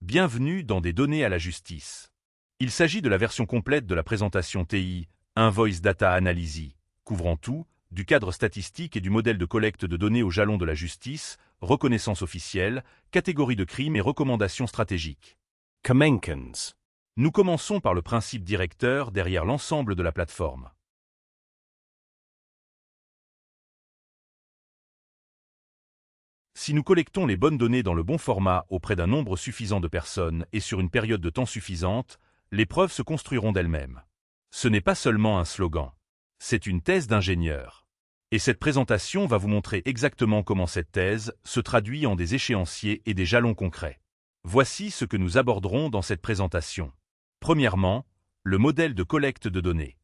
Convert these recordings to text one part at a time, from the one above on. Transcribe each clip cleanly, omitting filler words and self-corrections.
Bienvenue dans Des données à la justice. Il s'agit de la version complète de la présentation TI, Invoice Data Analysis, couvrant tout, du cadre statistique et du modèle de collecte de données au jalon de la justice, reconnaissance officielle, catégorie de crimes et recommandations stratégiques. Kamenkans. Nous commençons par le principe directeur derrière l'ensemble de la plateforme. Si nous collectons les bonnes données dans le bon format auprès d'un nombre suffisant de personnes et sur une période de temps suffisante, les preuves se construiront d'elles-mêmes. Ce n'est pas seulement un slogan. C'est une thèse d'ingénieur. Et cette présentation va vous montrer exactement comment cette thèse se traduit en des échéanciers et des jalons concrets. Voici ce que nous aborderons dans cette présentation. Premièrement, le modèle de collecte de données.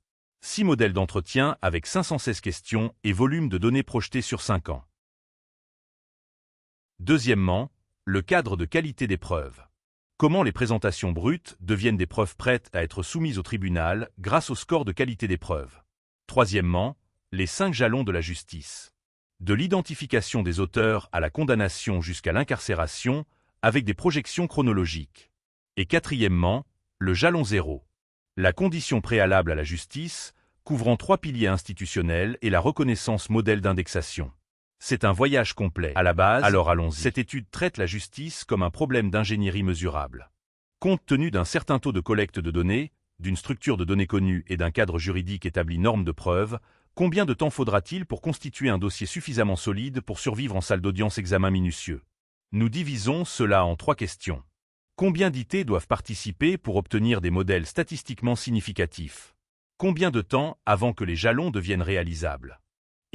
6 modèles d'entretien avec 516 questions et volume de données projeté sur 5 ans. Deuxièmement, le cadre de qualité des preuves. Comment les présentations brutes deviennent des preuves prêtes à être soumises au tribunal grâce au score de qualité des preuves. Troisièmement, les 5 jalons de la justice. De l'identification des auteurs à la condamnation jusqu'à l'incarcération, avec des projections chronologiques. Et quatrièmement, le jalon 0. La condition préalable à la justice, couvrant 3 piliers institutionnels et la reconnaissance modèle d'indexation. C'est un voyage complet. À la base, alors allons-y. Cette étude traite la justice comme un problème d'ingénierie mesurable. Compte tenu d'un certain taux de collecte de données, d'une structure de données connue et d'un cadre juridique établi norme de preuve, combien de temps faudra-t-il pour constituer un dossier suffisamment solide pour survivre en salle d'audience examen minutieux? Nous divisons cela en 3 questions. Combien d'IT doivent participer pour obtenir des modèles statistiquement significatifs? Combien de temps avant que les jalons deviennent réalisables?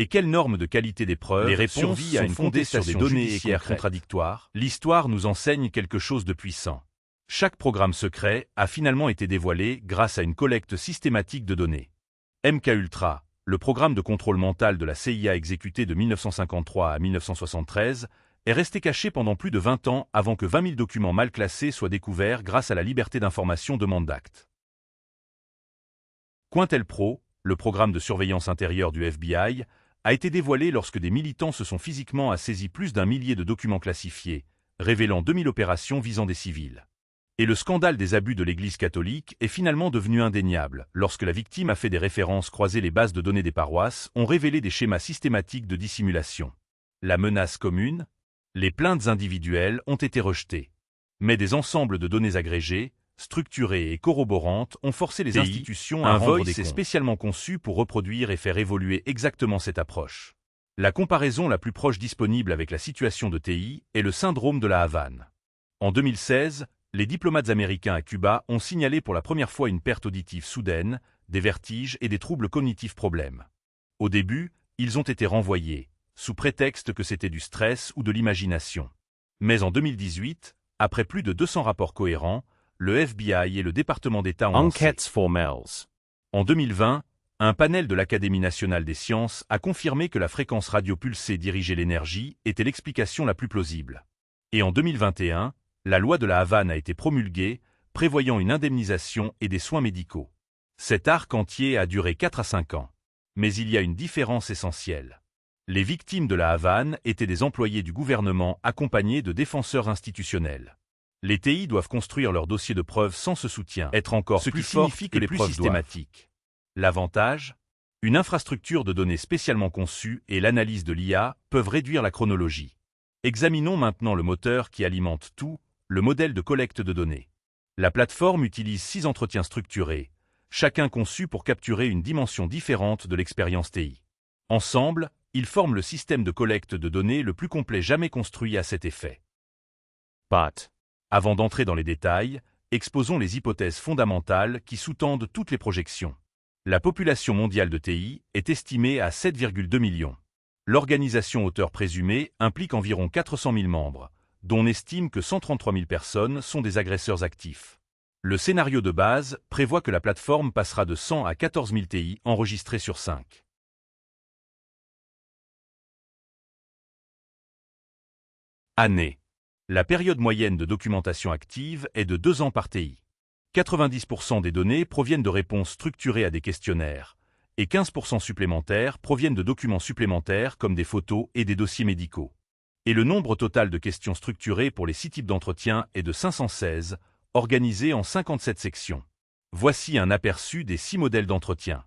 Et quelles normes de qualité des preuves? Les réponses sont fondées sur des données judiciaires contradictoires. L'histoire nous enseigne quelque chose de puissant. Chaque programme secret a finalement été dévoilé grâce à une collecte systématique de données. MKUltra, le programme de contrôle mental de la CIA exécuté de 1953 à 1973, est resté caché pendant plus de 20 ans avant que 20 000 documents mal classés soient découverts grâce à la liberté d'information demande d'acte. COINTELPRO, le programme de surveillance intérieure du FBI, a été dévoilé lorsque des militants se sont physiquement saisi plus d'1 millier de documents classifiés, révélant 2000 opérations visant des civils. Et le scandale des abus de l'Église catholique est finalement devenu indéniable, lorsque la victime a fait des références croisées. Les bases de données des paroisses ont révélé des schémas systématiques de dissimulation. La menace commune? Les plaintes individuelles ont été rejetées. Mais des ensembles de données agrégées, structurées et corroborantes ont forcé les institutions à rendre des comptes. C'est spécialement conçu pour reproduire et faire évoluer exactement cette approche. La comparaison la plus proche disponible avec la situation de TI est le syndrome de la Havane. En 2016, les diplomates américains à Cuba ont signalé pour la première fois une perte auditive soudaine, des vertiges et des troubles cognitifs problèmes. Au début, ils ont été renvoyés, sous prétexte que c'était du stress ou de l'imagination. Mais en 2018, après plus de 200 rapports cohérents, le FBI et le département d'État ont Enquêtes formelles. En 2020, un panel de l'Académie nationale des sciences a confirmé que la fréquence radio pulsée diriger l'énergie était l'explication la plus plausible. Et en 2021, la loi de la Havane a été promulguée, prévoyant une indemnisation et des soins médicaux. Cet arc entier a duré 4 à 5 ans. Mais il y a une différence essentielle. Les victimes de la Havane étaient des employés du gouvernement accompagnés de défenseurs institutionnels. Les TI doivent construire leur dossier de preuves sans ce soutien, être encore plus fort que les preuves systématiques. L'avantage? Une infrastructure de données spécialement conçue et l'analyse de l'IA peuvent réduire la chronologie. Examinons maintenant le moteur qui alimente tout, le modèle de collecte de données. La plateforme utilise 6 entretiens structurés, chacun conçu pour capturer une dimension différente de l'expérience TI. Ensemble, ils forment le système de collecte de données le plus complet jamais construit à cet effet. Avant d'entrer dans les détails, exposons les hypothèses fondamentales qui sous-tendent toutes les projections. La population mondiale de TI est estimée à 7,2 millions. L'organisation auteur présumée implique environ 400 000 membres, dont on estime que 133 000 personnes sont des agresseurs actifs. Le scénario de base prévoit que la plateforme passera de 100 à 14 000 TI enregistrés sur 5. Année. La période moyenne de documentation active est de 2 ans par TI. 90% des données proviennent de réponses structurées à des questionnaires, et 15% supplémentaires proviennent de documents supplémentaires comme des photos et des dossiers médicaux. Et le nombre total de questions structurées pour les 6 types d'entretien est de 516, organisés en 57 sections. Voici un aperçu des 6 modèles d'entretien.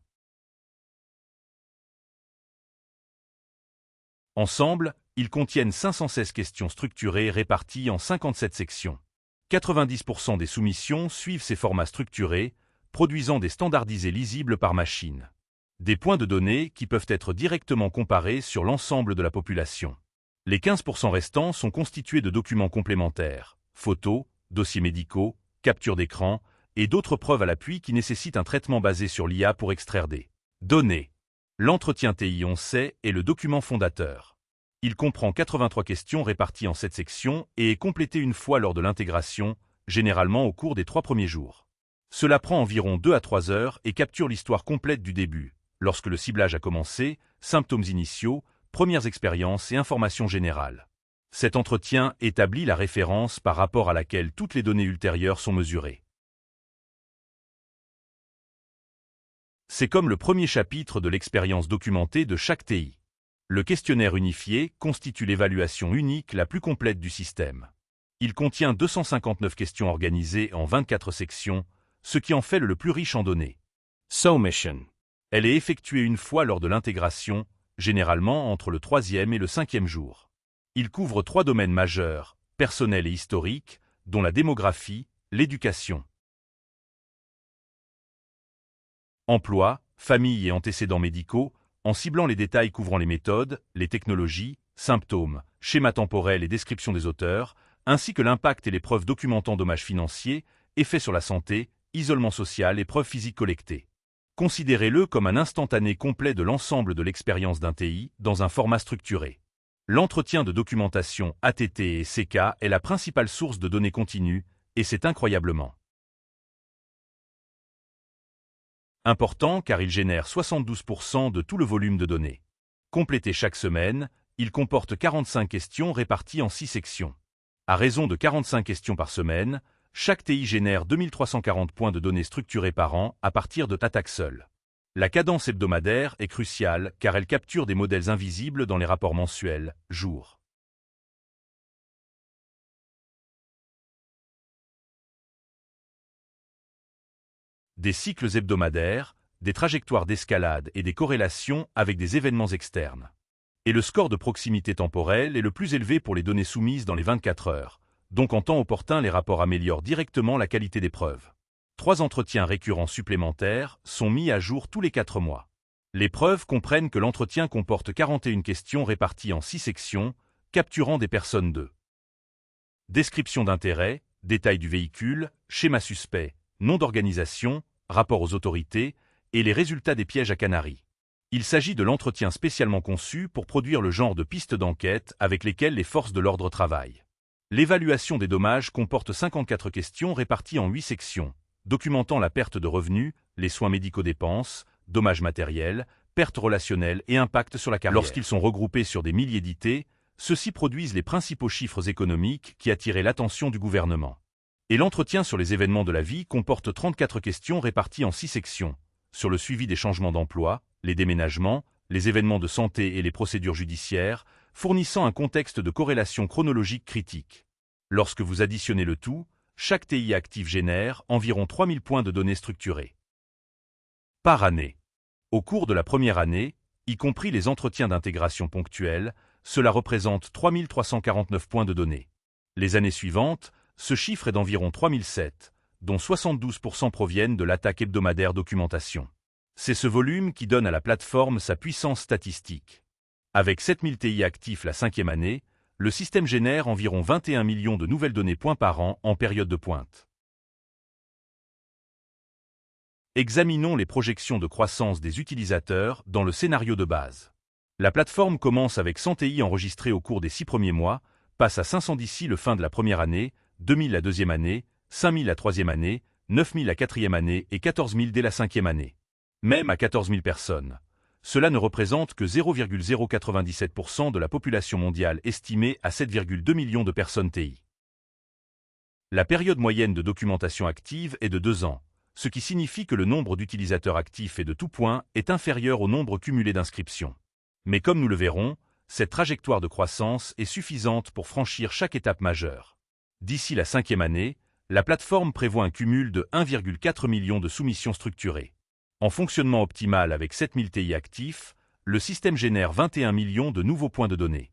Ensemble, ils contiennent 516 questions structurées réparties en 57 sections. 90% des soumissions suivent ces formats structurés, produisant des standardisés lisibles par machine. Des points de données qui peuvent être directement comparés sur l'ensemble de la population. Les 15% restants sont constitués de documents complémentaires, photos, dossiers médicaux, captures d'écran et d'autres preuves à l'appui qui nécessitent un traitement basé sur l'IA pour extraire des données. L'entretien TI, on sait, est le document fondateur. Il comprend 83 questions réparties en 7 sections et est complété une fois lors de l'intégration, généralement au cours des 3 premiers jours. Cela prend environ 2 à 3 heures et capture l'histoire complète du début, lorsque le ciblage a commencé, symptômes initiaux, premières expériences et informations générales. Cet entretien établit la référence par rapport à laquelle toutes les données ultérieures sont mesurées. C'est comme le premier chapitre de l'expérience documentée de chaque TI. Le questionnaire unifié constitue l'évaluation unique la plus complète du système. Il contient 259 questions organisées en 24 sections, ce qui en fait le plus riche en données. Submission. Elle est effectuée une fois lors de l'intégration, généralement entre le 3e et le 5e jour. Il couvre 3 domaines majeurs, personnels et historiques, dont la démographie, l'éducation. Emploi, famille et antécédents médicaux, en ciblant les détails couvrant les méthodes, les technologies, symptômes, schémas temporels et descriptions des auteurs, ainsi que l'impact et les preuves documentant dommages financiers, effets sur la santé, isolement social et preuves physiques collectées. Considérez-le comme un instantané complet de l'ensemble de l'expérience d'un TI dans un format structuré. L'entretien de documentation ATT et CK est la principale source de données continues, et c'est incroyablement important car il génère 72% de tout le volume de données. Complété chaque semaine, il comporte 45 questions réparties en 6 sections. À raison de 45 questions par semaine, chaque TI génère 2340 points de données structurés par an à partir de attaques seules. La cadence hebdomadaire est cruciale car elle capture des modèles invisibles dans les rapports mensuels, jours. Des cycles hebdomadaires, des trajectoires d'escalade et des corrélations avec des événements externes. Et le score de proximité temporelle est le plus élevé pour les données soumises dans les 24 heures, donc en temps opportun les rapports améliorent directement la qualité des preuves. 3 entretiens récurrents supplémentaires sont mis à jour tous les 4 mois. Les preuves comprennent que l'entretien comporte 41 questions réparties en 6 sections, capturant des personnes de description d'intérêt, détail du véhicule, schéma suspect, nom d'organisation, rapport aux autorités et les résultats des pièges à canaries. Il s'agit de l'entretien spécialement conçu pour produire le genre de pistes d'enquête avec lesquelles les forces de l'ordre travaillent. L'évaluation des dommages comporte 54 questions réparties en 8 sections, documentant la perte de revenus, les soins médicaux dépenses, dommages matériels, pertes relationnelles et impact sur la carrière. Lorsqu'ils sont regroupés sur des milliers d'IT, ceux-ci produisent les principaux chiffres économiques qui attiraient l'attention du gouvernement. Et l'entretien sur les événements de la vie comporte 34 questions réparties en 6 sections, sur le suivi des changements d'emploi, les déménagements, les événements de santé et les procédures judiciaires, fournissant un contexte de corrélation chronologique critique. Lorsque vous additionnez le tout, chaque TI actif génère environ 3000 points de données structurées. Par année. Au cours de la première année, y compris les entretiens d'intégration ponctuels, cela représente 3349 points de données. Les années suivantes, ce chiffre est d'environ 3007, dont 72% proviennent de l'attaque hebdomadaire documentation. C'est ce volume qui donne à la plateforme sa puissance statistique. Avec 7000 TI actifs la 5e année, le système génère environ 21 millions de nouvelles données points par an en période de pointe. Examinons les projections de croissance des utilisateurs dans le scénario de base. La plateforme commence avec 100 TI enregistrés au cours des 6 premiers mois, passe à 500 d'ici la fin de la première année, 2000 la 2e année, 5000 la 3e année, 9000 la 4e année et 14000 dès la 5e année. Même à 14 000 personnes. Cela ne représente que 0,097% de la population mondiale estimée à 7,2 millions de personnes TI. La période moyenne de documentation active est de 2 ans, ce qui signifie que le nombre d'utilisateurs actifs et de tout point est inférieur au nombre cumulé d'inscriptions. Mais comme nous le verrons, Cette trajectoire de croissance est suffisante pour franchir chaque étape majeure. D'ici la 5e année, la plateforme prévoit un cumul de 1,4 million de soumissions structurées. En fonctionnement optimal avec 7000 TI actifs, le système génère 21 millions de nouveaux points de données.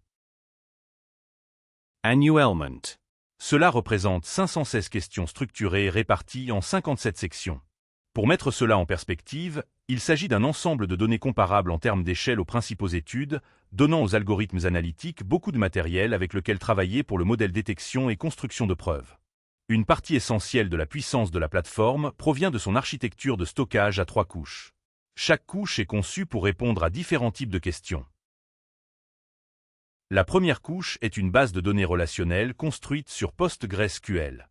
Annuellement. Cela représente 516 questions structurées réparties en 57 sections. Pour mettre cela en perspective, il s'agit d'un ensemble de données comparables en termes d'échelle aux principaux études, donnant aux algorithmes analytiques beaucoup de matériel avec lequel travailler pour le modèle détection et construction de preuves. Une partie essentielle de la puissance de la plateforme provient de son architecture de stockage à 3 couches. Chaque couche est conçue pour répondre à différents types de questions. La première couche est une base de données relationnelle construite sur PostgreSQL.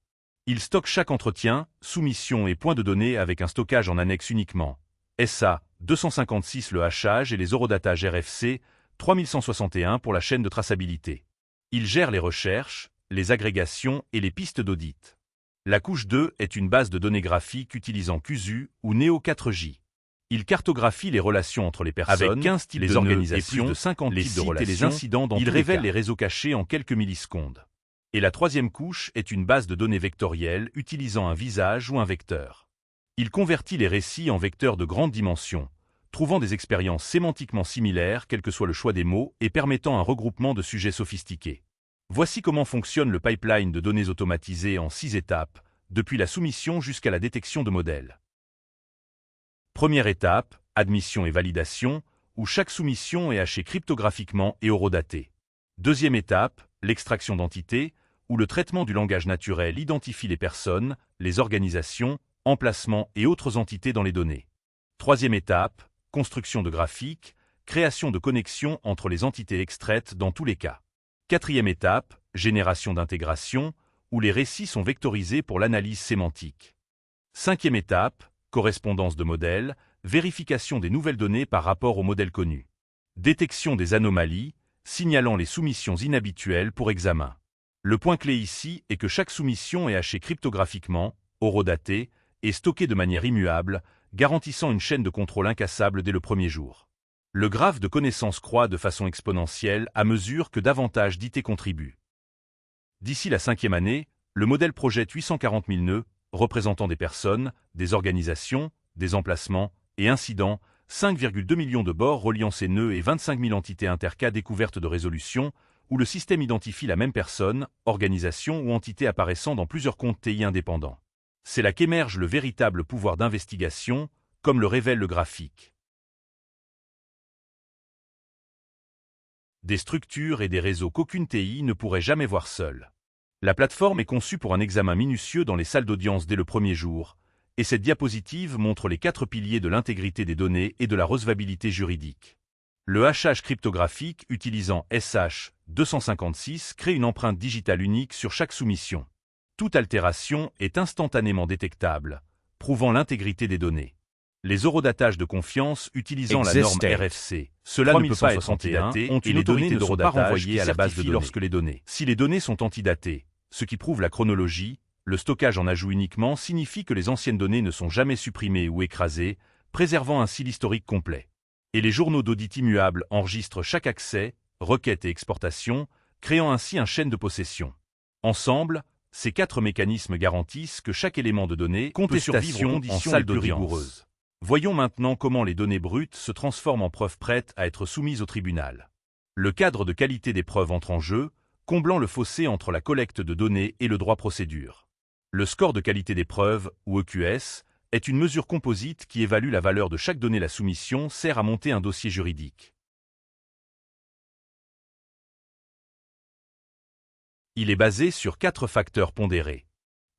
Il stocke chaque entretien, soumission et point de données avec un stockage en annexe uniquement. SA 256 le hachage et les horodatages RFC 3161 pour la chaîne de traçabilité. Il gère les recherches, les agrégations et les pistes d'audit. La couche 2 est une base de données graphiques utilisant QSU ou Neo4j. Il cartographie les relations entre les personnes, avec 15 types les organisations, et plus de 50 les types sites de relations, et les incidents dans il tous les révèle cas. les réseaux cachés en quelques millisecondes. Et la troisième couche est une base de données vectorielle utilisant un visage ou un vecteur. Il convertit les récits en vecteurs de grande dimension, trouvant des expériences sémantiquement similaires quel que soit le choix des mots et permettant un regroupement de sujets sophistiqués. Voici comment fonctionne le pipeline de données automatisées en 6 étapes, depuis la soumission jusqu'à la détection de modèles. Première étape, admission et validation, où chaque soumission est hachée cryptographiquement et horodatée. Deuxième étape, l'extraction d'entités, où le traitement du langage naturel identifie les personnes, les organisations, emplacements et autres entités dans les données. Troisième étape, construction de graphiques, création de connexions entre les entités extraites dans tous les cas. Quatrième étape, génération d'intégration, où les récits sont vectorisés pour l'analyse sémantique. Cinquième étape, correspondance de modèles, vérification des nouvelles données par rapport aux modèles connus. Détection des anomalies, signalant les soumissions inhabituelles pour examen. Le point clé ici est que chaque soumission est hachée cryptographiquement, horodatée et stockée de manière immuable, garantissant une chaîne de contrôle incassable dès le premier jour. Le graphe de connaissances croît de façon exponentielle à mesure que davantage d'IT contribuent. D'ici la 5e année, le modèle projette 840 000 nœuds, représentant des personnes, des organisations, des emplacements et incidents, 5,2 millions de bords reliant ces nœuds et 25 000 entités intercas découvertes de résolution, où le système identifie la même personne, organisation ou entité apparaissant dans plusieurs comptes TI indépendants. C'est là qu'émerge le véritable pouvoir d'investigation, comme le révèle le graphique. Des structures et des réseaux qu'aucune TI ne pourrait jamais voir seule. La plateforme est conçue pour un examen minutieux dans les salles d'audience dès le premier jour, et cette diapositive montre les 4 piliers de l'intégrité des données et de la recevabilité juridique. Le hachage cryptographique utilisant SH 256 crée une empreinte digitale unique sur chaque soumission. Toute altération est instantanément détectable, prouvant l'intégrité des données. Les horodatages de confiance utilisant la norme RFC, cela ne peut pas être antidaté et les données ne sont pas renvoyées à la base de données lorsque les données. Si les données sont antidatées, ce qui prouve la chronologie, le stockage en ajout uniquement signifie que les anciennes données ne sont jamais supprimées ou écrasées, préservant ainsi l'historique complet. Et les journaux d'audit immuables enregistrent chaque accès, requête et exportation, créant ainsi un chaîne de possession. Ensemble, ces 4 mécanismes garantissent que chaque élément de données peut survivre aux conditions les plus rigoureuses. Voyons maintenant comment les données brutes se transforment en preuves prêtes à être soumises au tribunal. Le cadre de qualité des preuves entre en jeu, comblant le fossé entre la collecte de données et le droit procédure. Le score de qualité des preuves, ou EQS, est une mesure composite qui évalue la valeur de chaque donnée. La soumission sert à monter un dossier juridique. Il est basé sur 4 facteurs pondérés.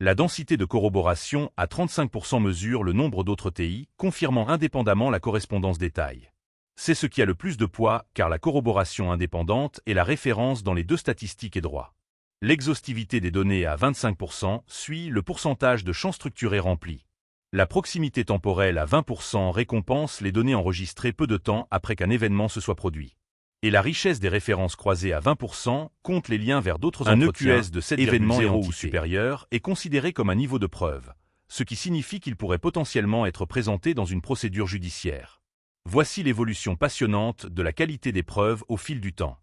La densité de corroboration à 35% mesure le nombre d'autres TI, confirmant indépendamment la correspondance des tailles. C'est ce qui a le plus de poids, car la corroboration indépendante est la référence dans les 2 statistiques et droits. L'exhaustivité des données à 25% suit le pourcentage de champs structurés remplis. La proximité temporelle à 20% récompense les données enregistrées peu de temps après qu'un événement se soit produit. Et la richesse des références croisées à 20% compte les liens vers d'autres entretiens. Un EQS de 7,0 ou supérieur est considéré comme un niveau de preuve, ce qui signifie qu'il pourrait potentiellement être présenté dans une procédure judiciaire. Voici l'évolution passionnante de la qualité des preuves au fil du temps.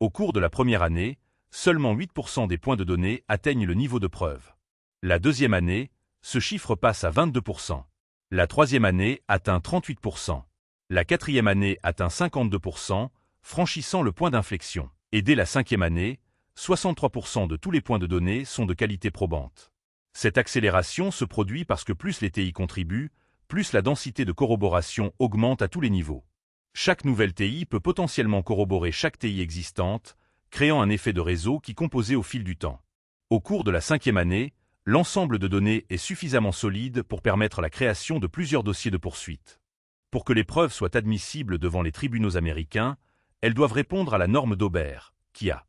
Au cours de la première année, seulement 8% des points de données atteignent le niveau de preuve. La deuxième année, ce chiffre passe à 22%. La troisième année atteint 38%. La quatrième année atteint 52%, franchissant le point d'inflexion. Et dès la cinquième année, 63% de tous les points de données sont de qualité probante. Cette accélération se produit parce que plus les TI contribuent, plus la densité de corroboration augmente à tous les niveaux. Chaque nouvelle TI peut potentiellement corroborer chaque TI existante, créant un effet de réseau qui composait au fil du temps. Au cours de la cinquième année, l'ensemble de données est suffisamment solide pour permettre la création de plusieurs dossiers de poursuite. Pour que les preuves soient admissibles devant les tribunaux américains, elles doivent répondre à la norme d'Ober, qui a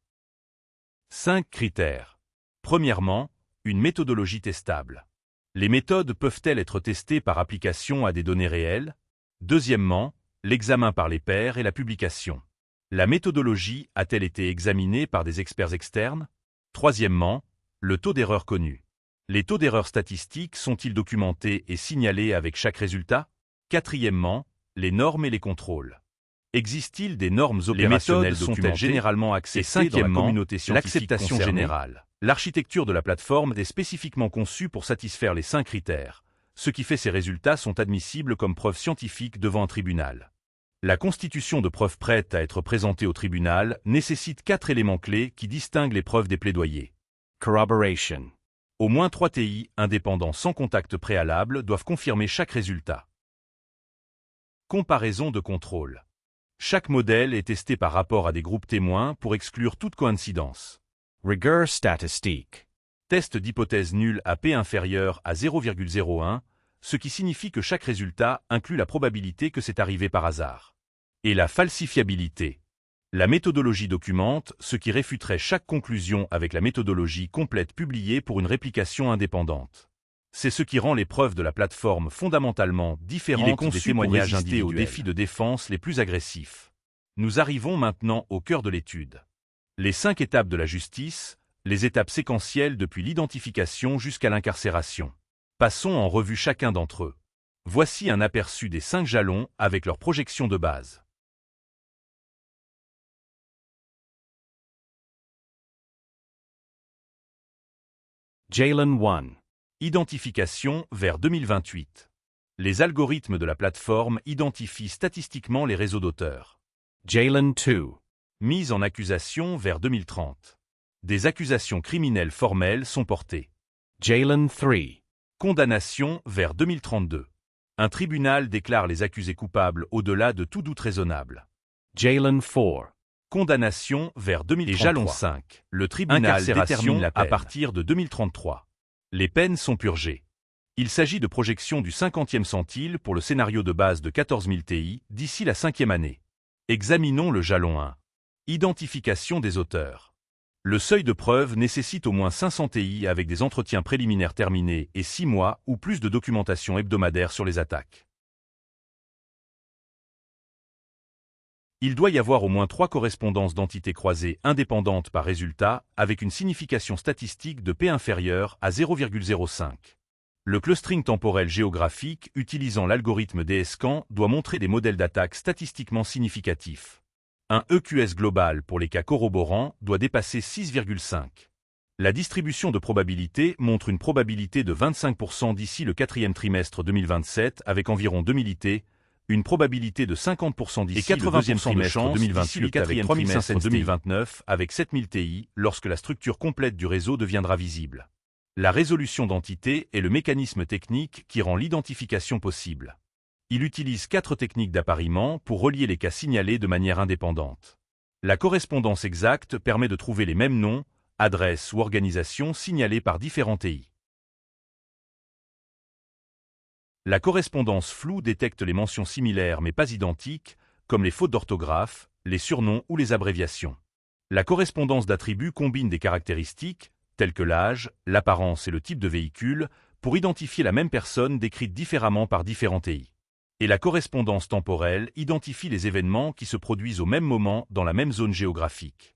5 critères. Premièrement, une méthodologie testable. Les méthodes peuvent-elles être testées par application à des données réelles? Deuxièmement, l'examen par les pairs et la publication. La méthodologie a-t-elle été examinée par des experts externes? Troisièmement, le taux d'erreur connu. Les taux d'erreur statistiques sont-ils documentés et signalés avec chaque résultat? Quatrièmement, les normes et les contrôles. Existe-t-il des normes opérationnelles sont-elles généralement acceptées dans la communauté scientifique l'acceptation générale? L'architecture de la plateforme est spécifiquement conçue pour satisfaire les 5 critères, ce qui fait que ces résultats sont admissibles comme preuves scientifiques devant un tribunal. La constitution de preuves prêtes à être présentées au tribunal nécessite 4 éléments clés qui distinguent les preuves des plaidoyers. Corroboration. Au moins 3 TI indépendants sans contact préalable doivent confirmer chaque résultat. Comparaison de contrôle. Chaque modèle est testé par rapport à des groupes témoins pour exclure toute coïncidence. Rigor statistique. Test d'hypothèse nulle à P inférieur à 0,01, ce qui signifie que chaque résultat inclut la probabilité que c'est arrivé par hasard. Et la falsifiabilité. La méthodologie documente ce qui réfuterait chaque conclusion avec la méthodologie complète publiée pour une réplication indépendante. C'est ce qui rend les preuves de la plateforme fondamentalement différentes des témoignages individuels aux défis de défense les plus agressifs. Nous arrivons maintenant au cœur de l'étude. Les 5 étapes de la justice, les étapes séquentielles depuis l'identification jusqu'à l'incarcération. Passons en revue chacun d'entre eux. Voici un aperçu des 5 jalons avec leur projection de base. Jalon 1. Identification vers 2028. Les algorithmes de la plateforme identifient statistiquement les réseaux d'auteurs. Jalon 2. Mise en accusation vers 2030. Des accusations criminelles formelles sont portées. Jalon 3. Condamnation vers 2032. Un tribunal déclare les accusés coupables au-delà de tout doute raisonnable. Jalon 4. Condamnation vers 2033. Et jalon 5. Le tribunal détermine la peine à partir de 2033. Les peines sont purgées. Il s'agit de projection du 50e centile pour le scénario de base de 14 000 TI d'ici la 5e année. Examinons le jalon 1. Identification des auteurs. Le seuil de preuve nécessite au moins 500 TI avec des entretiens préliminaires terminés et 6 mois ou plus de documentation hebdomadaire sur les attaques. Il doit y avoir au moins 3 correspondances d'entités croisées indépendantes par résultat avec une signification statistique de P inférieure à 0,05. Le clustering temporel géographique utilisant l'algorithme DSCAN doit montrer des modèles d'attaque statistiquement significatifs. Un EQS global pour les cas corroborants doit dépasser 6,5. La distribution de probabilité montre une probabilité de 25% d'ici le 4e trimestre 2027 avec environ 2 000 IT, une probabilité de 50% d'ici le 2e trimestre 2028 le 4e trimestre 2029 avec 7000 TI lorsque la structure complète du réseau deviendra visible. La résolution d'entités est le mécanisme technique qui rend l'identification possible. Il utilise 4 techniques d'appariement pour relier les cas signalés de manière indépendante. La correspondance exacte permet de trouver les mêmes noms, adresses ou organisations signalées par différents TI. La correspondance floue détecte les mentions similaires mais pas identiques, comme les fautes d'orthographe, les surnoms ou les abréviations. La correspondance d'attributs combine des caractéristiques, telles que l'âge, l'apparence et le type de véhicule, pour identifier la même personne décrite différemment par différents TI. Et la correspondance temporelle identifie les événements qui se produisent au même moment dans la même zone géographique.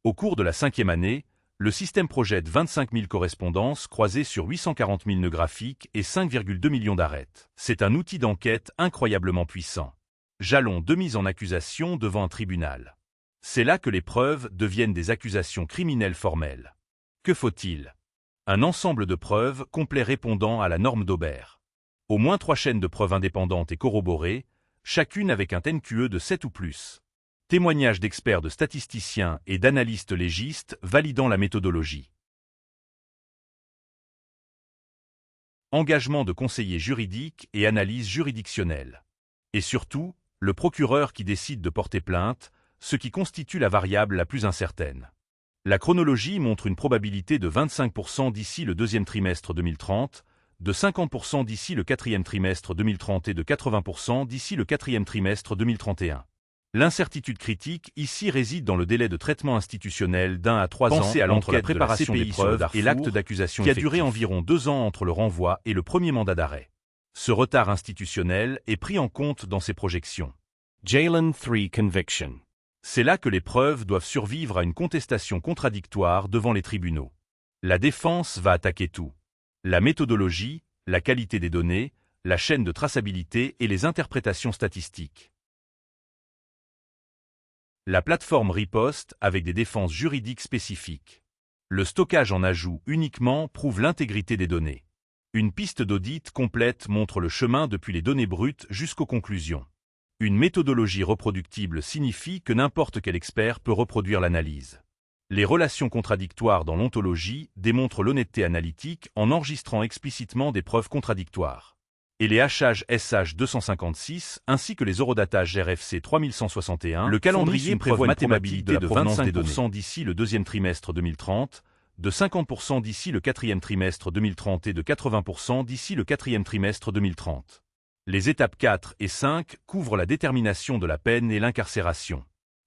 Au cours de la 5e année, le système projette 25 000 correspondances croisées sur 840 000 nœuds graphiques et 5,2 millions d'arêtes. C'est un outil d'enquête incroyablement puissant. Jalon de mise en accusation devant un tribunal. C'est là que les preuves deviennent des accusations criminelles formelles. Que faut-il? Un ensemble de preuves complet répondant à la norme d'Aubert. Au moins 3 chaînes de preuves indépendantes et corroborées, chacune avec un TNQE de 7 ou plus. Témoignages d'experts, de statisticiens et d'analystes légistes validant la méthodologie. Engagement de conseillers juridiques et analyse juridictionnelle. Et surtout, le procureur qui décide de porter plainte, ce qui constitue la variable la plus incertaine. La chronologie montre une probabilité de 25% d'ici le deuxième trimestre 2030, de 50% d'ici le quatrième trimestre 2030 et de 80% d'ici le quatrième trimestre 2031. L'incertitude critique ici réside dans le délai de traitement institutionnel d'1 à 3 ans. Pensez à entre la préparation des preuves et l'acte d'accusation qui a duré environ 2 ans entre le renvoi et le premier mandat d'arrêt. Ce retard institutionnel est pris en compte dans ces projections. Jalen 3 Conviction. C'est là que les preuves doivent survivre à une contestation contradictoire devant les tribunaux. La défense va attaquer tout. La méthodologie, la qualité des données, la chaîne de traçabilité et les interprétations statistiques. La plateforme riposte avec des défenses juridiques spécifiques. Le stockage en ajout uniquement prouve l'intégrité des données. Une piste d'audit complète montre le chemin depuis les données brutes jusqu'aux conclusions. Une méthodologie reproductible signifie que n'importe quel expert peut reproduire l'analyse. Les relations contradictoires dans l'ontologie démontrent l'honnêteté analytique en enregistrant explicitement des preuves contradictoires. Et les hachages SH 256 ainsi que les eurodatages RFC 3161, le calendrier prévoit une probabilité de 25% d'ici le deuxième trimestre 2030, de 50% d'ici le quatrième trimestre 2030 et de 80% d'ici le quatrième trimestre 2030. Les étapes 4 et 5 couvrent la détermination de la peine et l'incarcération.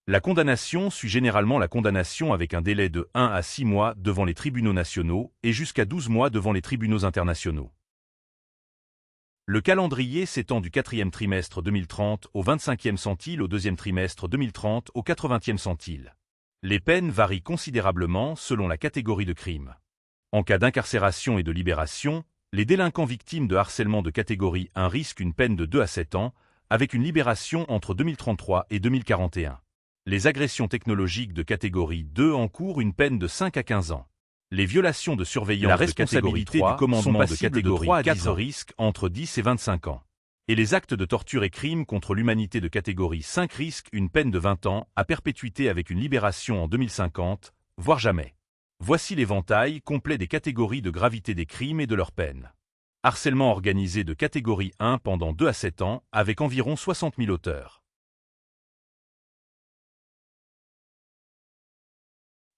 La condamnation suit généralement la condamnation avec un délai de 1 à 6 mois devant les tribunaux nationaux et jusqu'à 12 mois devant les tribunaux internationaux. Le calendrier s'étend du 4e trimestre 2030 au 25e centile au 2e trimestre 2030 au 80e centile. Les peines varient considérablement selon la catégorie de crime. En cas d'incarcération et de libération, les délinquants victimes de harcèlement de catégorie 1 risquent une peine de 2 à 7 ans, avec une libération entre 2033 et 2041. Les agressions technologiques de catégorie 2 encourent une peine de 5 à 15 ans. Les violations de surveillance la responsabilité du commandement de catégorie 4 risquent entre 10 et 25 ans. Et les actes de torture et crimes contre l'humanité de catégorie 5 risquent une peine de 20 ans à perpétuité avec une libération en 2050, voire jamais. Voici l'éventail complet des catégories de gravité des crimes et de leurs peines. Harcèlement organisé de catégorie 1 pendant 2 à 7 ans, avec environ 60 000 auteurs.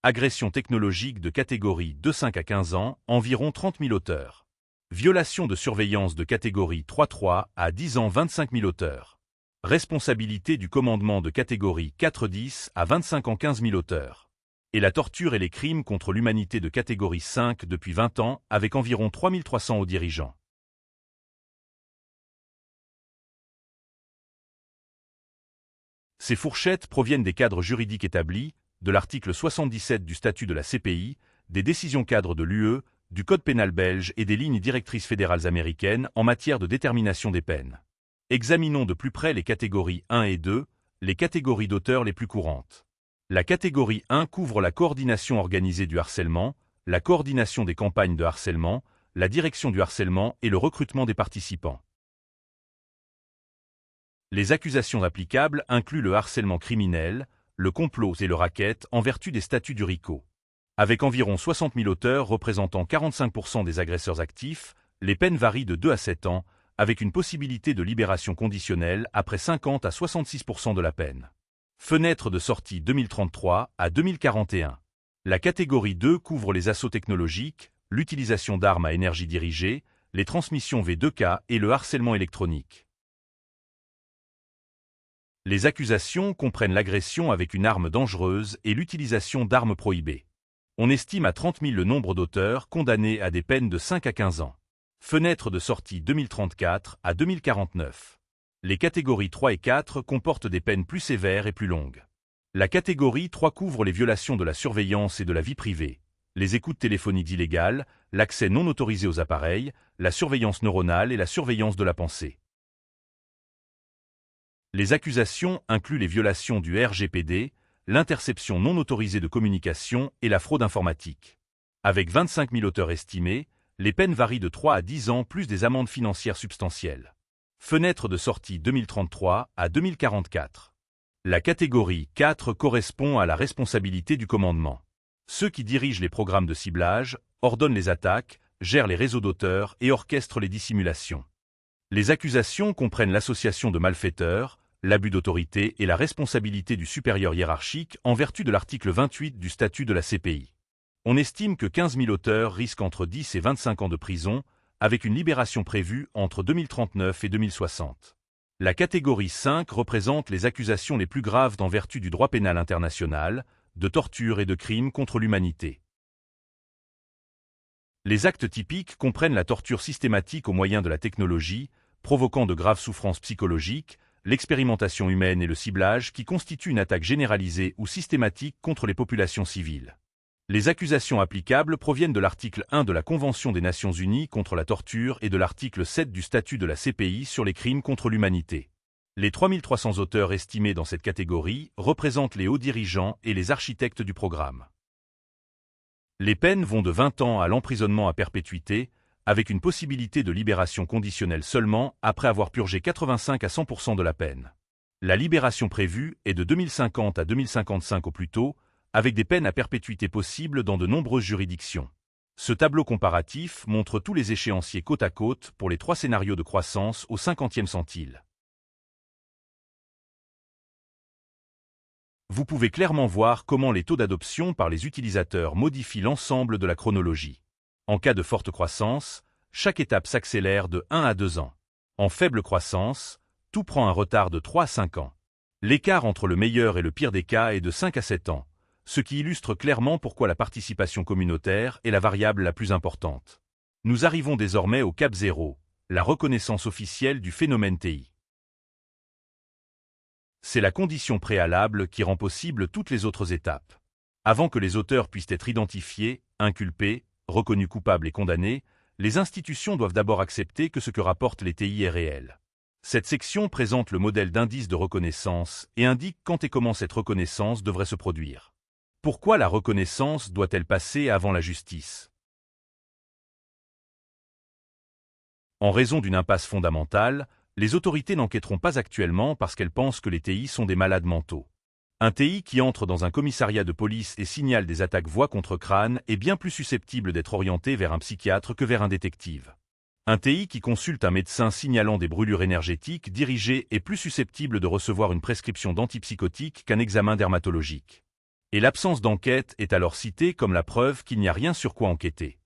Agression technologique de catégorie 2 5 à 15 ans, environ 30 000 auteurs. Violation de surveillance de catégorie 3-3 à 10 ans 25 000 auteurs. Responsabilité du commandement de catégorie 4-10 à 25 ans 15 000 auteurs. Et la torture et les crimes contre l'humanité de catégorie 5 depuis 20 ans, avec environ 3 300 hauts dirigeants. Ces fourchettes proviennent des cadres juridiques établis, de l'article 77 du statut de la CPI, des décisions cadres de l'UE, du Code pénal belge et des lignes directrices fédérales américaines en matière de détermination des peines. Examinons de plus près les catégories 1 et 2, les catégories d'auteurs les plus courantes. La catégorie 1 couvre la coordination organisée du harcèlement, la coordination des campagnes de harcèlement, la direction du harcèlement et le recrutement des participants. Les accusations applicables incluent le harcèlement criminel, le complot et le racket en vertu des statuts du RICO. Avec environ 60 000 auteurs représentant 45% des agresseurs actifs, les peines varient de 2 à 7 ans, avec une possibilité de libération conditionnelle après 50 à 66% de la peine. Fenêtre de sortie 2033 à 2041. La catégorie 2 couvre les assauts technologiques, l'utilisation d'armes à énergie dirigée, les transmissions V2K et le harcèlement électronique. Les accusations comprennent l'agression avec une arme dangereuse et l'utilisation d'armes prohibées. On estime à 30 000 le nombre d'auteurs condamnés à des peines de 5 à 15 ans. Fenêtre de sortie 2034 à 2049. Les catégories 3 et 4 comportent des peines plus sévères et plus longues. La catégorie 3 couvre les violations de la surveillance et de la vie privée, les écoutes téléphoniques illégales, l'accès non autorisé aux appareils, la surveillance neuronale et la surveillance de la pensée. Les accusations incluent les violations du RGPD, l'interception non autorisée de communication et la fraude informatique. Avec 25 000 auteurs estimés, les peines varient de 3 à 10 ans plus des amendes financières substantielles. Fenêtre de sortie 2033 à 2044. La catégorie 4 correspond à la responsabilité du commandement. Ceux qui dirigent les programmes de ciblage, ordonnent les attaques, gèrent les réseaux d'auteurs et orchestrent les dissimulations. Les accusations comprennent l'association de malfaiteurs, l'abus d'autorité et la responsabilité du supérieur hiérarchique en vertu de l'article 28 du statut de la CPI. On estime que 15 000 auteurs risquent entre 10 et 25 ans de prison, avec une libération prévue entre 2039 et 2060. La catégorie 5 représente les accusations les plus graves en vertu du droit pénal international, de torture et de crimes contre l'humanité. Les actes typiques comprennent la torture systématique au moyen de la technologie, provoquant de graves souffrances psychologiques, l'expérimentation humaine et le ciblage qui constituent une attaque généralisée ou systématique contre les populations civiles. Les accusations applicables proviennent de l'article 1 de la Convention des Nations Unies contre la torture et de l'article 7 du statut de la CPI sur les crimes contre l'humanité. Les 3300 auteurs estimés dans cette catégorie représentent les hauts dirigeants et les architectes du programme. Les peines vont de 20 ans à l'emprisonnement à perpétuité, avec une possibilité de libération conditionnelle seulement après avoir purgé 85 à 100% de la peine. La libération prévue est de 2050 à 2055 au plus tôt, avec des peines à perpétuité possibles dans de nombreuses juridictions. Ce tableau comparatif montre tous les échéanciers côte à côte pour les 3 scénarios de croissance au 50e centile. Vous pouvez clairement voir comment les taux d'adoption par les utilisateurs modifient l'ensemble de la chronologie. En cas de forte croissance, chaque étape s'accélère de 1 à 2 ans. En faible croissance, tout prend un retard de 3 à 5 ans. L'écart entre le meilleur et le pire des cas est de 5 à 7 ans, ce qui illustre clairement pourquoi la participation communautaire est la variable la plus importante. Nous arrivons désormais au cap 0, la reconnaissance officielle du phénomène TI. C'est la condition préalable qui rend possible toutes les autres étapes. Avant que les auteurs puissent être identifiés, inculpés, reconnus coupables et condamnés, les institutions doivent d'abord accepter que ce que rapportent les TI est réel. Cette section présente le modèle d'indice de reconnaissance et indique quand et comment cette reconnaissance devrait se produire. Pourquoi la reconnaissance doit-elle passer avant la justice? En raison d'une impasse fondamentale, les autorités n'enquêteront pas actuellement parce qu'elles pensent que les TI sont des malades mentaux. Un TI qui entre dans un commissariat de police et signale des attaques voix contre crâne est bien plus susceptible d'être orienté vers un psychiatre que vers un détective. Un TI qui consulte un médecin signalant des brûlures énergétiques dirigées est plus susceptible de recevoir une prescription d'antipsychotiques qu'un examen dermatologique. Et l'absence d'enquête est alors citée comme la preuve qu'il n'y a rien sur quoi enquêter.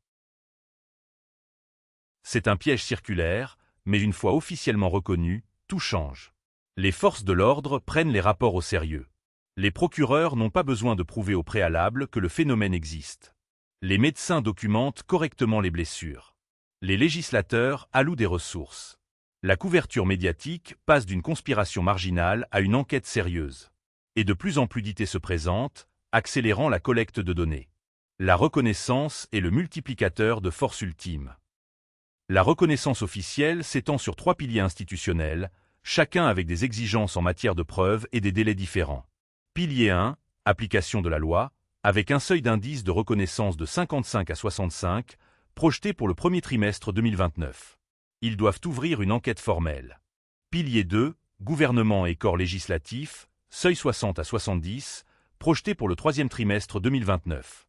C'est un piège circulaire, mais une fois officiellement reconnu, tout change. Les forces de l'ordre prennent les rapports au sérieux. Les procureurs n'ont pas besoin de prouver au préalable que le phénomène existe. Les médecins documentent correctement les blessures. Les législateurs allouent des ressources. La couverture médiatique passe d'une conspiration marginale à une enquête sérieuse. Et de plus en plus d'idées se présentent, accélérant la collecte de données. La reconnaissance est le multiplicateur de force ultime. La reconnaissance officielle s'étend sur 3 piliers institutionnels, chacun avec des exigences en matière de preuves et des délais différents. Pilier 1, application de la loi, avec un seuil d'indice de reconnaissance de 55 à 65, projeté pour le premier trimestre 2029. Ils doivent ouvrir une enquête formelle. Pilier 2, gouvernement et corps législatif, seuil 60 à 70, projeté pour le troisième trimestre 2029.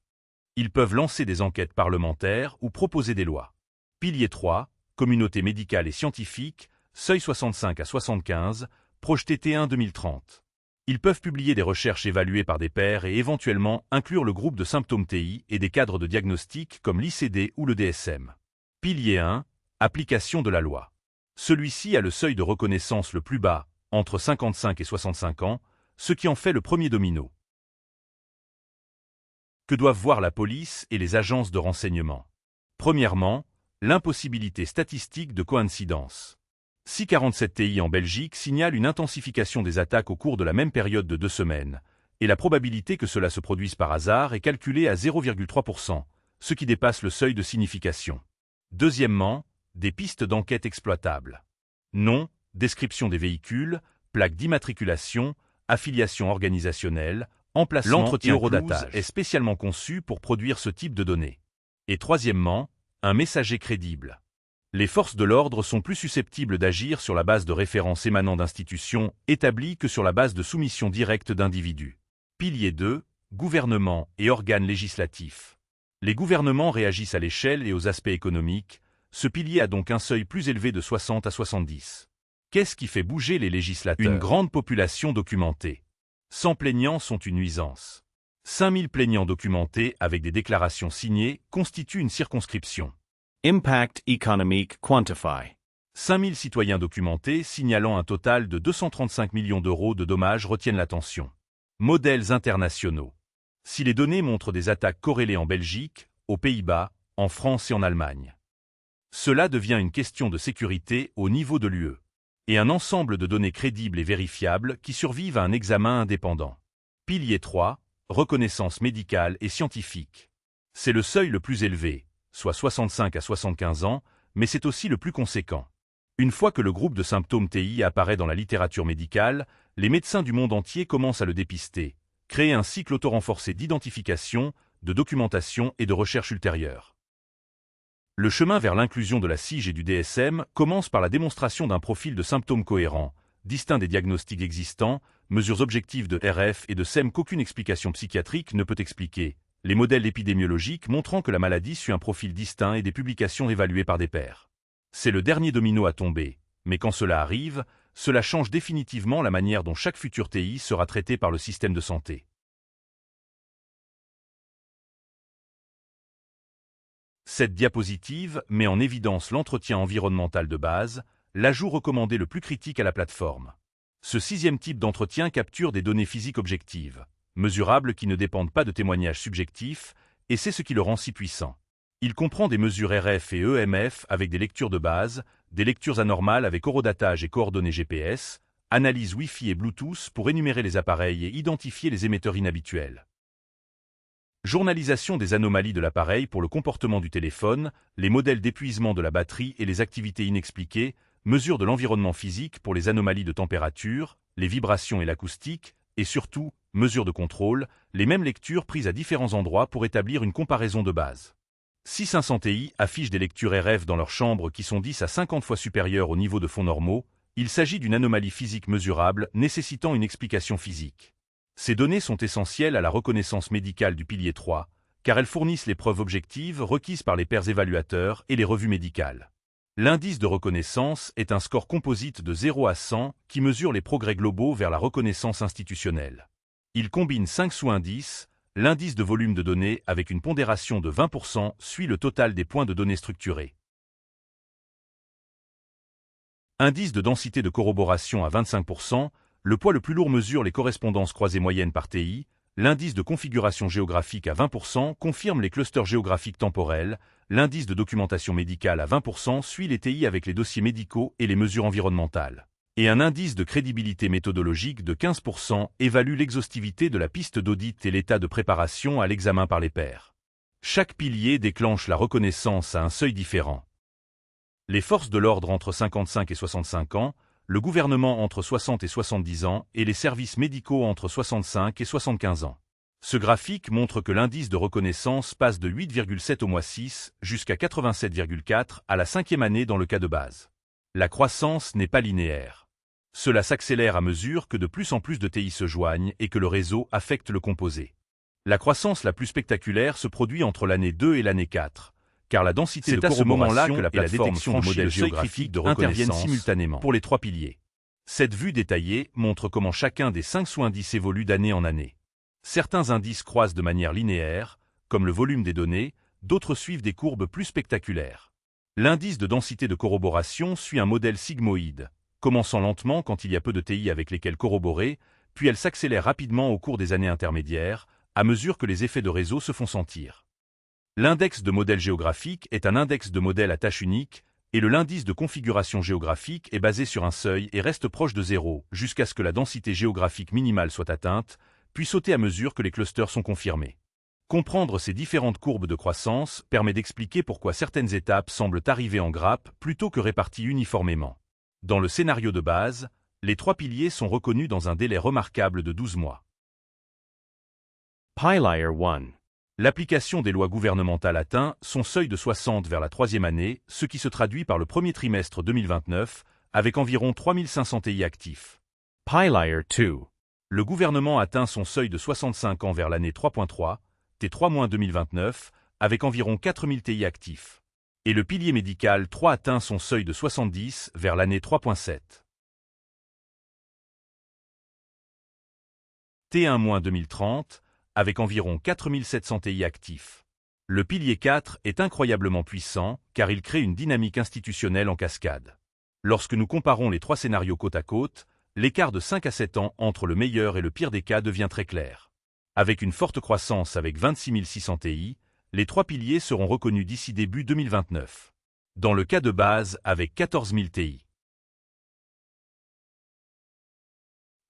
Ils peuvent lancer des enquêtes parlementaires ou proposer des lois. Pilier 3, communauté médicale et scientifique, seuil 65 à 75, projeté T1 2030. Ils peuvent publier des recherches évaluées par des pairs et éventuellement inclure le groupe de symptômes TI et des cadres de diagnostic comme l'ICD ou le DSM. Pilier 1, application de la loi. Celui-ci a le seuil de reconnaissance le plus bas, entre 55 et 65 ans, ce qui en fait le premier domino. Que doivent voir la police et les agences de renseignement? Premièrement, l'impossibilité statistique de coïncidence. 647 TI en Belgique signale une intensification des attaques au cours de la même période de 2 semaines, et la probabilité que cela se produise par hasard est calculée à 0,3%, ce qui dépasse le seuil de signification. Deuxièmement, des pistes d'enquête exploitables. Nom, description des véhicules, plaque d'immatriculation, affiliation organisationnelle, Emplacement et horodatage est spécialement conçu pour produire ce type de données. Et troisièmement, un messager crédible. Les forces de l'ordre sont plus susceptibles d'agir sur la base de références émanant d'institutions établies que sur la base de soumission directe d'individus. Pilier 2, gouvernement et organes législatifs. Les gouvernements réagissent à l'échelle et aux aspects économiques, ce pilier a donc un seuil plus élevé de 60 à 70. Qu'est-ce qui fait bouger les législateurs? Une grande population documentée. 100 plaignants sont une nuisance. 5000 plaignants documentés avec des déclarations signées constituent une circonscription. Impact economic quantify. 5000 citoyens documentés signalant un total de 235 millions d'euros de dommages retiennent l'attention. Modèles internationaux. Si les données montrent des attaques corrélées en Belgique, aux Pays-Bas, en France et en Allemagne. Cela devient une question de sécurité au niveau de l'UE. Et un ensemble de données crédibles et vérifiables qui survivent à un examen indépendant. Pilier 3, reconnaissance médicale et scientifique. C'est le seuil le plus élevé, soit 65 à 75 ans, mais c'est aussi le plus conséquent. Une fois que le groupe de symptômes TI apparaît dans la littérature médicale, les médecins du monde entier commencent à le dépister, créer un cycle auto-renforcé d'identification, de documentation et de recherche ultérieure. Le chemin vers l'inclusion de la CIG et du DSM commence par la démonstration d'un profil de symptômes cohérent, distinct des diagnostics existants, mesures objectives de RF et de SEM qu'aucune explication psychiatrique ne peut expliquer, les modèles épidémiologiques montrant que la maladie suit un profil distinct et des publications évaluées par des pairs. C'est le dernier domino à tomber, mais quand cela arrive, cela change définitivement la manière dont chaque futur TI sera traité par le système de santé. Cette diapositive met en évidence l'entretien environnemental de base, l'ajout recommandé le plus critique à la plateforme. Ce sixième type d'entretien capture des données physiques objectives, mesurables qui ne dépendent pas de témoignages subjectifs, et c'est ce qui le rend si puissant. Il comprend des mesures RF et EMF avec des lectures de base, des lectures anormales avec horodatage et coordonnées GPS, analyse Wi-Fi et Bluetooth pour énumérer les appareils et identifier les émetteurs inhabituels. Journalisation des anomalies de l'appareil pour le comportement du téléphone, les modèles d'épuisement de la batterie et les activités inexpliquées, mesure de l'environnement physique pour les anomalies de température, les vibrations et l'acoustique, et surtout, mesure de contrôle, les mêmes lectures prises à différents endroits pour établir une comparaison de base. 6500 Ti affichent des lectures RF dans leur chambre qui sont 10 à 50 fois supérieures au niveau de fonds normaux, il s'agit d'une anomalie physique mesurable nécessitant une explication physique. Ces données sont essentielles à la reconnaissance médicale du pilier 3, car elles fournissent les preuves objectives requises par les pairs évaluateurs et les revues médicales. L'indice de reconnaissance est un score composite de 0 à 100 qui mesure les progrès globaux vers la reconnaissance institutionnelle. Il combine 5 sous-indices, l'indice de volume de données avec une pondération de 20% suit le total des points de données structurés. Indice de densité de corroboration à 25%, le poids le plus lourd mesure les correspondances croisées moyennes par TI, l'indice de configuration géographique à 20% confirme les clusters géographiques temporels, l'indice de documentation médicale à 20% suit les TI avec les dossiers médicaux et les mesures environnementales. Et un indice de crédibilité méthodologique de 15% évalue l'exhaustivité de la piste d'audit et l'état de préparation à l'examen par les pairs. Chaque pilier déclenche la reconnaissance à un seuil différent. Les forces de l'ordre entre 55 et 65 ans, le gouvernement entre 60 et 70 ans et les services médicaux entre 65 et 75 ans. Ce graphique montre que l'indice de reconnaissance passe de 8,7 au mois 6 jusqu'à 87,4 à la 5e année dans le cas de base. La croissance n'est pas linéaire. Cela s'accélère à mesure que de plus en plus de TI se joignent et que le réseau affecte le composé. La croissance la plus spectaculaire se produit entre l'année 2 et l'année 4. Car la densité de corroboration et la détection de modèles géographiques interviennent simultanément pour les trois piliers. Cette vue détaillée montre comment chacun des 5 sous-indices évolue d'année en année. Certains indices croissent de manière linéaire, comme le volume des données, d'autres suivent des courbes plus spectaculaires. L'indice de densité de corroboration suit un modèle sigmoïde, commençant lentement quand il y a peu de TI avec lesquels corroborer, puis elle s'accélère rapidement au cours des années intermédiaires, à mesure que les effets de réseau se font sentir. L'index de modèle géographique est un index de modèle à tâche unique, et l'indice de configuration géographique est basé sur un seuil et reste proche de 0 jusqu'à ce que la densité géographique minimale soit atteinte, puis sauter à mesure que les clusters sont confirmés. Comprendre ces différentes courbes de croissance permet d'expliquer pourquoi certaines étapes semblent arriver en grappe plutôt que réparties uniformément. Dans le scénario de base, les trois piliers sont reconnus dans un délai remarquable de 12 mois. PyLiar 1. L'application des lois gouvernementales atteint son seuil de 60 vers la troisième année, ce qui se traduit par le premier trimestre 2029, avec environ 3500 TI actifs. PyLiar 2. Le gouvernement atteint son seuil de 65 ans vers l'année 3.3, T3-2029, avec environ 4000 TI actifs. Et le pilier médical 3 atteint son seuil de 70 vers l'année 3.7. T1-2030, avec environ 4700 TI actifs. Le pilier 4 est incroyablement puissant, car il crée une dynamique institutionnelle en cascade. Lorsque nous comparons les trois scénarios côte à côte, l'écart de 5 à 7 ans entre le meilleur et le pire des cas devient très clair. Avec une forte croissance avec 26 600 TI, les trois piliers seront reconnus d'ici début 2029. Dans le cas de base, avec 14 000 TI.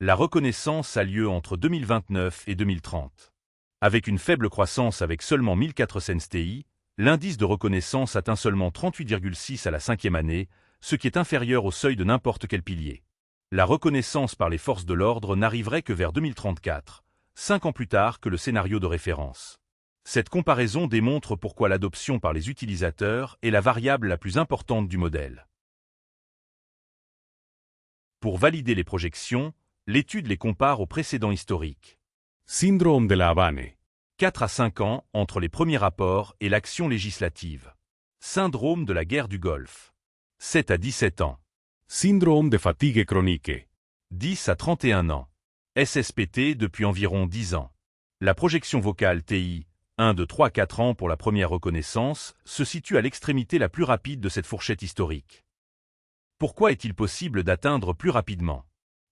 La reconnaissance a lieu entre 2029 et 2030. Avec une faible croissance avec seulement 1400 TI, l'indice de reconnaissance atteint seulement 38,6 à la cinquième année, ce qui est inférieur au seuil de n'importe quel pilier. La reconnaissance par les forces de l'ordre n'arriverait que vers 2034, 5 ans plus tard que le scénario de référence. Cette comparaison démontre pourquoi l'adoption par les utilisateurs est la variable la plus importante du modèle. Pour valider les projections, l'étude les compare au précédent historique. Syndrome de la Havane. 4 à 5 ans entre les premiers rapports et l'action législative. Syndrome de la guerre du Golfe. 7 à 17 ans. Syndrome de fatigue chronique. 10 à 31 ans. SSPT depuis environ 10 ans. La projection vocale TI, 1 de 3 à 4 ans pour la première reconnaissance, se situe à l'extrémité la plus rapide de cette fourchette historique. Pourquoi est-il possible d'atteindre plus rapidement ?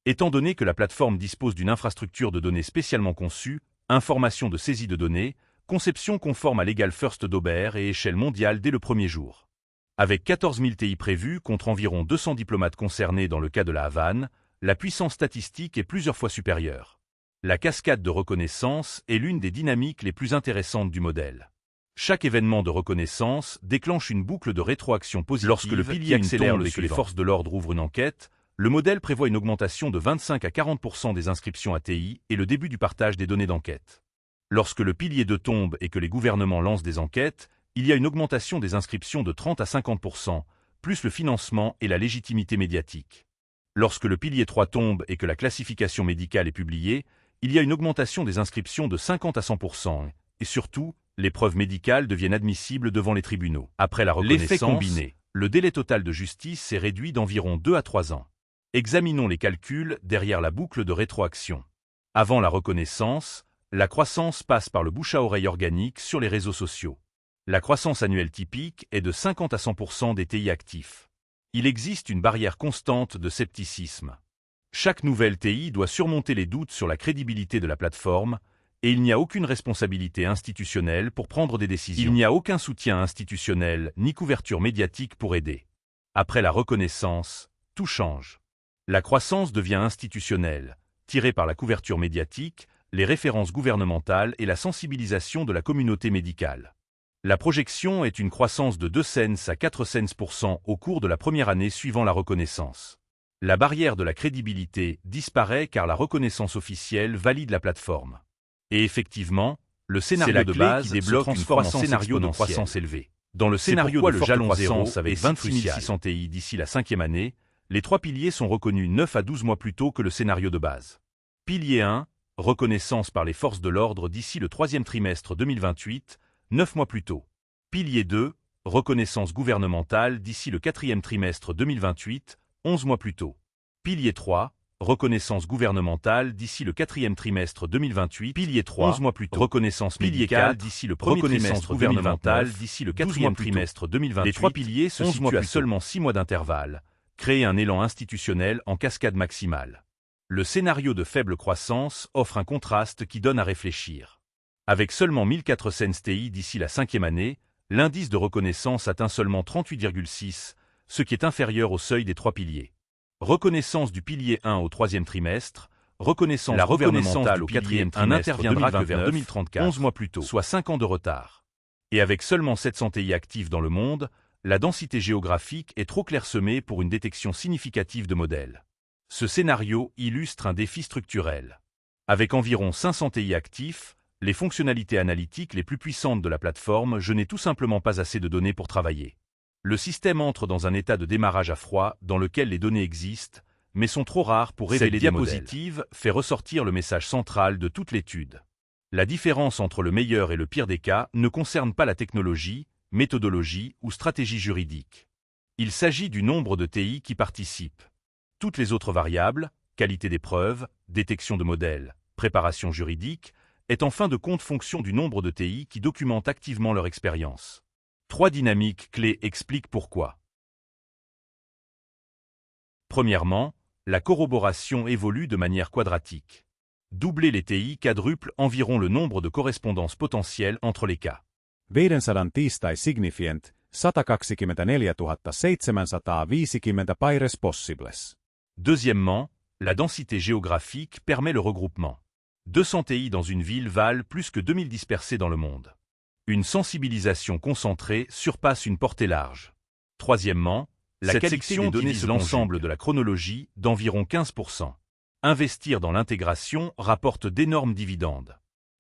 Étant donné que la plateforme dispose d'une infrastructure de données spécialement conçue, information de saisie de données, conception conforme à l'égal First d'Aubert et échelle mondiale dès le premier jour. Avec 14 000 TI prévus contre environ 200 diplomates concernés dans le cas de la Havane, la puissance statistique est plusieurs fois supérieure. La cascade de reconnaissance est l'une des dynamiques les plus intéressantes du modèle. Chaque événement de reconnaissance déclenche une boucle de rétroaction positive. Lorsque le pilier accélère et que les forces de l'ordre ouvrent une enquête, le modèle prévoit une augmentation de 25 à 40% des inscriptions ATI et le début du partage des données d'enquête. Lorsque le pilier 2 tombe et que les gouvernements lancent des enquêtes, il y a une augmentation des inscriptions de 30 à 50%, plus le financement et la légitimité médiatique. Lorsque le pilier 3 tombe et que la classification médicale est publiée, il y a une augmentation des inscriptions de 50 à 100%, et surtout, les preuves médicales deviennent admissibles devant les tribunaux. Après la reconnaissance, combiné, le délai total de justice s'est réduit d'environ 2 à 3 ans. Examinons les calculs derrière la boucle de rétroaction. Avant la reconnaissance, la croissance passe par le bouche à oreille organique sur les réseaux sociaux. La croissance annuelle typique est de 50 à 100% des TI actifs. Il existe une barrière constante de scepticisme. Chaque nouvelle TI doit surmonter les doutes sur la crédibilité de la plateforme, et il n'y a aucune responsabilité institutionnelle pour prendre des décisions. Il n'y a aucun soutien institutionnel ni couverture médiatique pour aider. Après la reconnaissance, tout change. La croissance devient institutionnelle, tirée par la couverture médiatique, les références gouvernementales et la sensibilisation de la communauté médicale. La projection est une croissance de 2 cents à 4 cents% au cours de la première année suivant la reconnaissance. La barrière de la crédibilité disparaît car la reconnaissance officielle valide la plateforme. Et effectivement, le scénario de base qui débloque une croissance scénario de croissance élevée. Dans le scénario de jalon zéro avec 26 600 TI d'ici la cinquième année, les trois piliers sont reconnus 9 à 12 mois plus tôt que le scénario de base. Pilier 1, reconnaissance par les forces de l'ordre d'ici le troisième trimestre 2028, 9 mois plus tôt. Pilier 2, reconnaissance gouvernementale d'ici le quatrième trimestre 2028, 11 mois plus tôt. Pilier 3, reconnaissance gouvernementale d'ici le quatrième trimestre 2028. Pilier 3, 11 mois plus tôt. Reconnaissance médicale d'ici le premier trimestre gouvernementale d'ici le quatrième trimestre 2028. Les trois piliers se situent à seulement 6 mois d'intervalle. Créer un élan institutionnel en cascade maximale. Le scénario de faible croissance offre un contraste qui donne à réfléchir. Avec seulement 1400 TI d'ici la cinquième année, l'indice de reconnaissance atteint seulement 38,6, ce qui est inférieur au seuil des trois piliers. Reconnaissance du pilier 1 au troisième trimestre, reconnaissance gouvernementale au quatrième trimestre n'interviendra que vers 2034, 11 mois plus tôt, soit 5 ans de retard. Et avec seulement 700 TI actifs dans le monde, la densité géographique est trop clairsemée pour une détection significative de modèles. Ce scénario illustre un défi structurel. Avec environ 500 TI actifs, les fonctionnalités analytiques les plus puissantes de la plateforme, je n'ai tout simplement pas assez de données pour travailler. Le système entre dans un état de démarrage à froid dans lequel les données existent, mais sont trop rares pour révéler des modèles. Cette diapositive fait ressortir le message central de toute l'étude. La différence entre le meilleur et le pire des cas ne concerne pas la technologie, méthodologie ou stratégie juridique. Il s'agit du nombre de TI qui participent. Toutes les autres variables, qualité des preuves, détection de modèles, préparation juridique, est en fin de compte fonction du nombre de TI qui documentent activement leur expérience. 3 dynamiques clés expliquent pourquoi. Premièrement, la corroboration évolue de manière quadratique. Doubler les TI quadruple environ le nombre de correspondances potentielles entre les cas. 500 tiistai significant, 124 750 paires possibles. Deuxièmement, la densité géographique permet le regroupement. 200 TI dans une ville valent plus que 2000 dispersés dans le monde. Une sensibilisation concentrée surpasse une portée large. Troisièmement, la qualité des données divise l'ensemble de la chronologie d'environ 15%. Investir dans l'intégration rapporte d'énormes dividendes.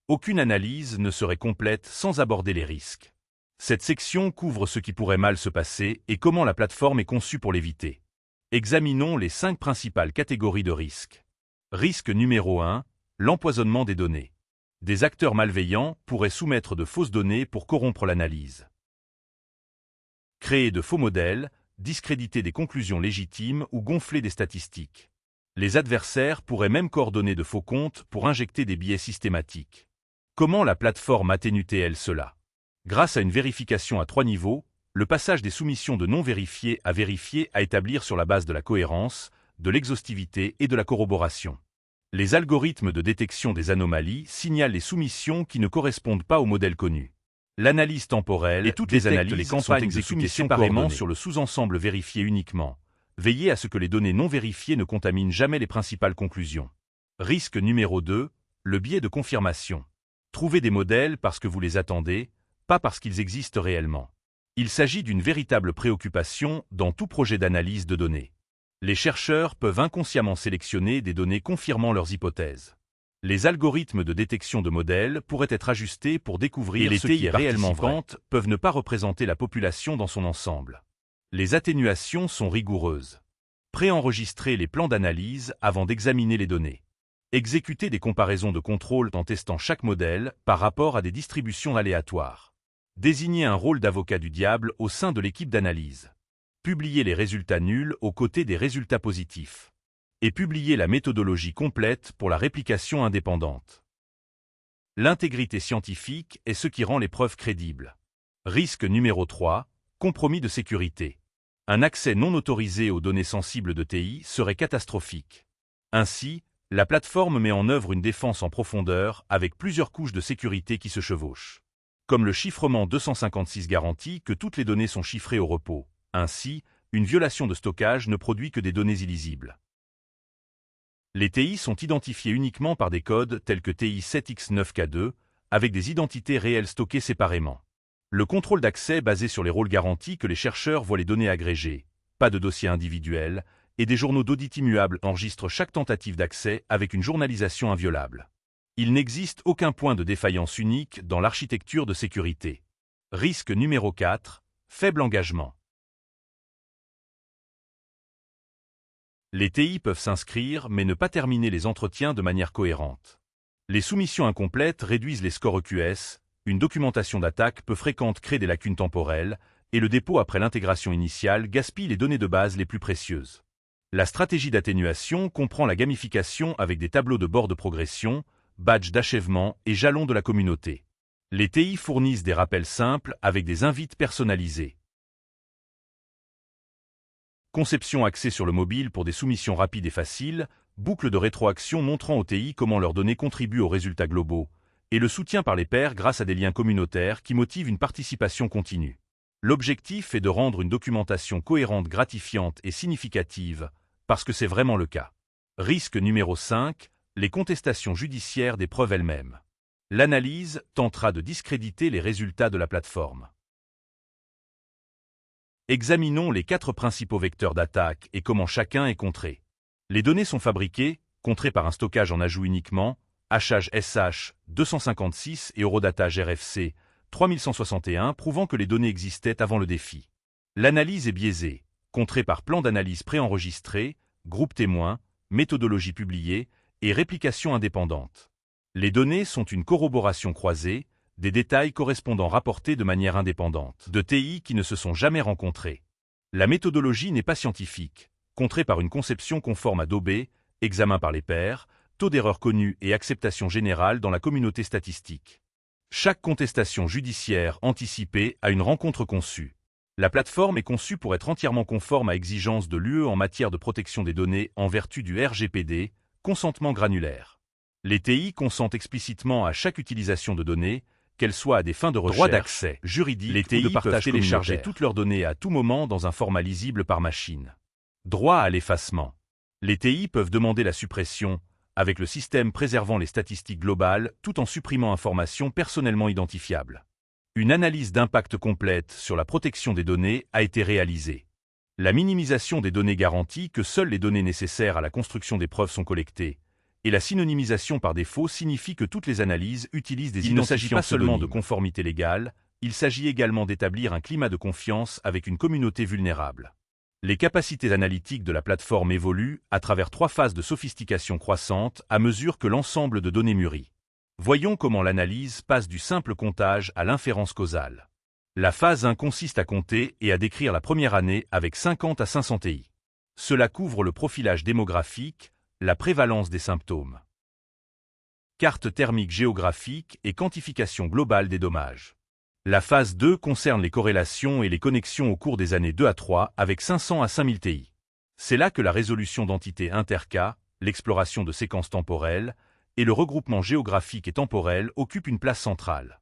Aucune analyse ne serait complète sans aborder les risques. Cette section couvre ce qui pourrait mal se passer et comment la plateforme est conçue pour l'éviter. Examinons les 5 principales catégories de risques. Risque numéro 1, l'empoisonnement des données. Des acteurs malveillants pourraient soumettre de fausses données pour corrompre l'analyse. Créer de faux modèles, discréditer des conclusions légitimes ou gonfler des statistiques. Les adversaires pourraient même coordonner de faux comptes pour injecter des biais systématiques. Comment la plateforme atténue-t-elle cela? Grâce à une vérification à 3 niveaux, le passage des soumissions de non vérifiées à vérifiées à établir sur la base de la cohérence, de l'exhaustivité et de la corroboration. Les algorithmes de détection des anomalies signalent les soumissions qui ne correspondent pas au modèle connu. L'analyse temporelle et toutes les analyses les campagnes exécutées séparément sur le sous-ensemble vérifié uniquement. Veillez à ce que les données non vérifiées ne contaminent jamais les principales conclusions. Risque numéro 2, le biais de confirmation. Trouvez des modèles parce que vous les attendez, pas parce qu'ils existent réellement. Il s'agit d'une véritable préoccupation dans tout projet d'analyse de données. Les chercheurs peuvent inconsciemment sélectionner des données confirmant leurs hypothèses. Les algorithmes de détection de modèles pourraient être ajustés pour découvrir ce qui est réellement vrai, peuvent ne pas représenter la population dans son ensemble. Les atténuations sont rigoureuses. Préenregistrer les plans d'analyse avant d'examiner les données. Exécuter des comparaisons de contrôle en testant chaque modèle par rapport à des distributions aléatoires. Désigner un rôle d'avocat du diable au sein de l'équipe d'analyse. Publier les résultats nuls aux côtés des résultats positifs. Et publier la méthodologie complète pour la réplication indépendante. L'intégrité scientifique est ce qui rend les preuves crédibles. Risque numéro 3, compromis de sécurité. Un accès non autorisé aux données sensibles de TI serait catastrophique. Ainsi, la plateforme met en œuvre une défense en profondeur avec plusieurs couches de sécurité qui se chevauchent. Comme le chiffrement 256 garantit que toutes les données sont chiffrées au repos. Ainsi, une violation de stockage ne produit que des données illisibles. Les TI sont identifiés uniquement par des codes tels que TI7X9K2, avec des identités réelles stockées séparément. Le contrôle d'accès basé sur les rôles garantit que les chercheurs voient les données agrégées, pas de dossiers individuels, et des journaux d'audit immuables enregistrent chaque tentative d'accès avec une journalisation inviolable. Il n'existe aucun point de défaillance unique dans l'architecture de sécurité. Risque numéro 4, faible engagement. Les TI peuvent s'inscrire mais ne pas terminer les entretiens de manière cohérente. Les soumissions incomplètes réduisent les scores EQS, une documentation d'attaque peu fréquente crée des lacunes temporelles, et le dépôt après l'intégration initiale gaspille les données de base les plus précieuses. La stratégie d'atténuation comprend la gamification avec des tableaux de bord de progression, badges d'achèvement et jalons de la communauté. Les TI fournissent des rappels simples avec des invites personnalisés. Conception axée sur le mobile pour des soumissions rapides et faciles, boucle de rétroaction montrant aux TI comment leurs données contribuent aux résultats globaux, et le soutien par les pairs grâce à des liens communautaires qui motivent une participation continue. L'objectif est de rendre une documentation cohérente, gratifiante et significative, parce que c'est vraiment le cas. Risque numéro 5, les contestations judiciaires des preuves elles-mêmes. L'analyse tentera de discréditer les résultats de la plateforme. Examinons les 4 principaux vecteurs d'attaque et comment chacun est contré. Les données sont fabriquées, contrées par un stockage en ajout uniquement, Hachage SH 256 et Eurodatage RFC 3161 prouvant que les données existaient avant le défi. L'analyse est biaisée, contrée par plan d'analyse préenregistré, groupe témoin, méthodologie publiée et réplication indépendante. Les données sont une corroboration croisée, des détails correspondant rapportés de manière indépendante, de TI qui ne se sont jamais rencontrés. La méthodologie n'est pas scientifique, contrée par une conception conforme à Dobé, examen par les pairs, taux d'erreur connu et acceptation générale dans la communauté statistique. Chaque contestation judiciaire anticipée a une rencontre conçue. La plateforme est conçue pour être entièrement conforme à exigences de l'UE en matière de protection des données en vertu du RGPD, consentement granulaire. Les TI consentent explicitement à chaque utilisation de données, qu'elles soient à des fins de recherche, droit d'accès, juridique, les TI peuvent télécharger toutes leurs données à tout moment dans un format lisible par machine. Droit à l'effacement. Les TI peuvent demander la suppression, avec le système préservant les statistiques globales tout en supprimant informations personnellement identifiables. Une analyse d'impact complète sur la protection des données a été réalisée. La minimisation des données garantit que seules les données nécessaires à la construction des preuves sont collectées, et la synonymisation par défaut signifie que toutes les analyses utilisent des identifiants. Il ne s'agit pas seulement de conformité légale, il s'agit également d'établir un climat de confiance avec une communauté vulnérable. Les capacités analytiques de la plateforme évoluent à travers 3 phases de sophistication croissante à mesure que l'ensemble de données mûrit. Voyons comment l'analyse passe du simple comptage à l'inférence causale. La phase 1 consiste à compter et à décrire la première année avec 50 à 500 TI. Cela couvre le profilage démographique, la prévalence des symptômes, carte thermique géographique et quantification globale des dommages. La phase 2 concerne les corrélations et les connexions au cours des années 2 à 3 avec 500 à 5000 TI. C'est là que la résolution d'entités intercas, l'exploration de séquences temporelles et le regroupement géographique et temporel occupent une place centrale.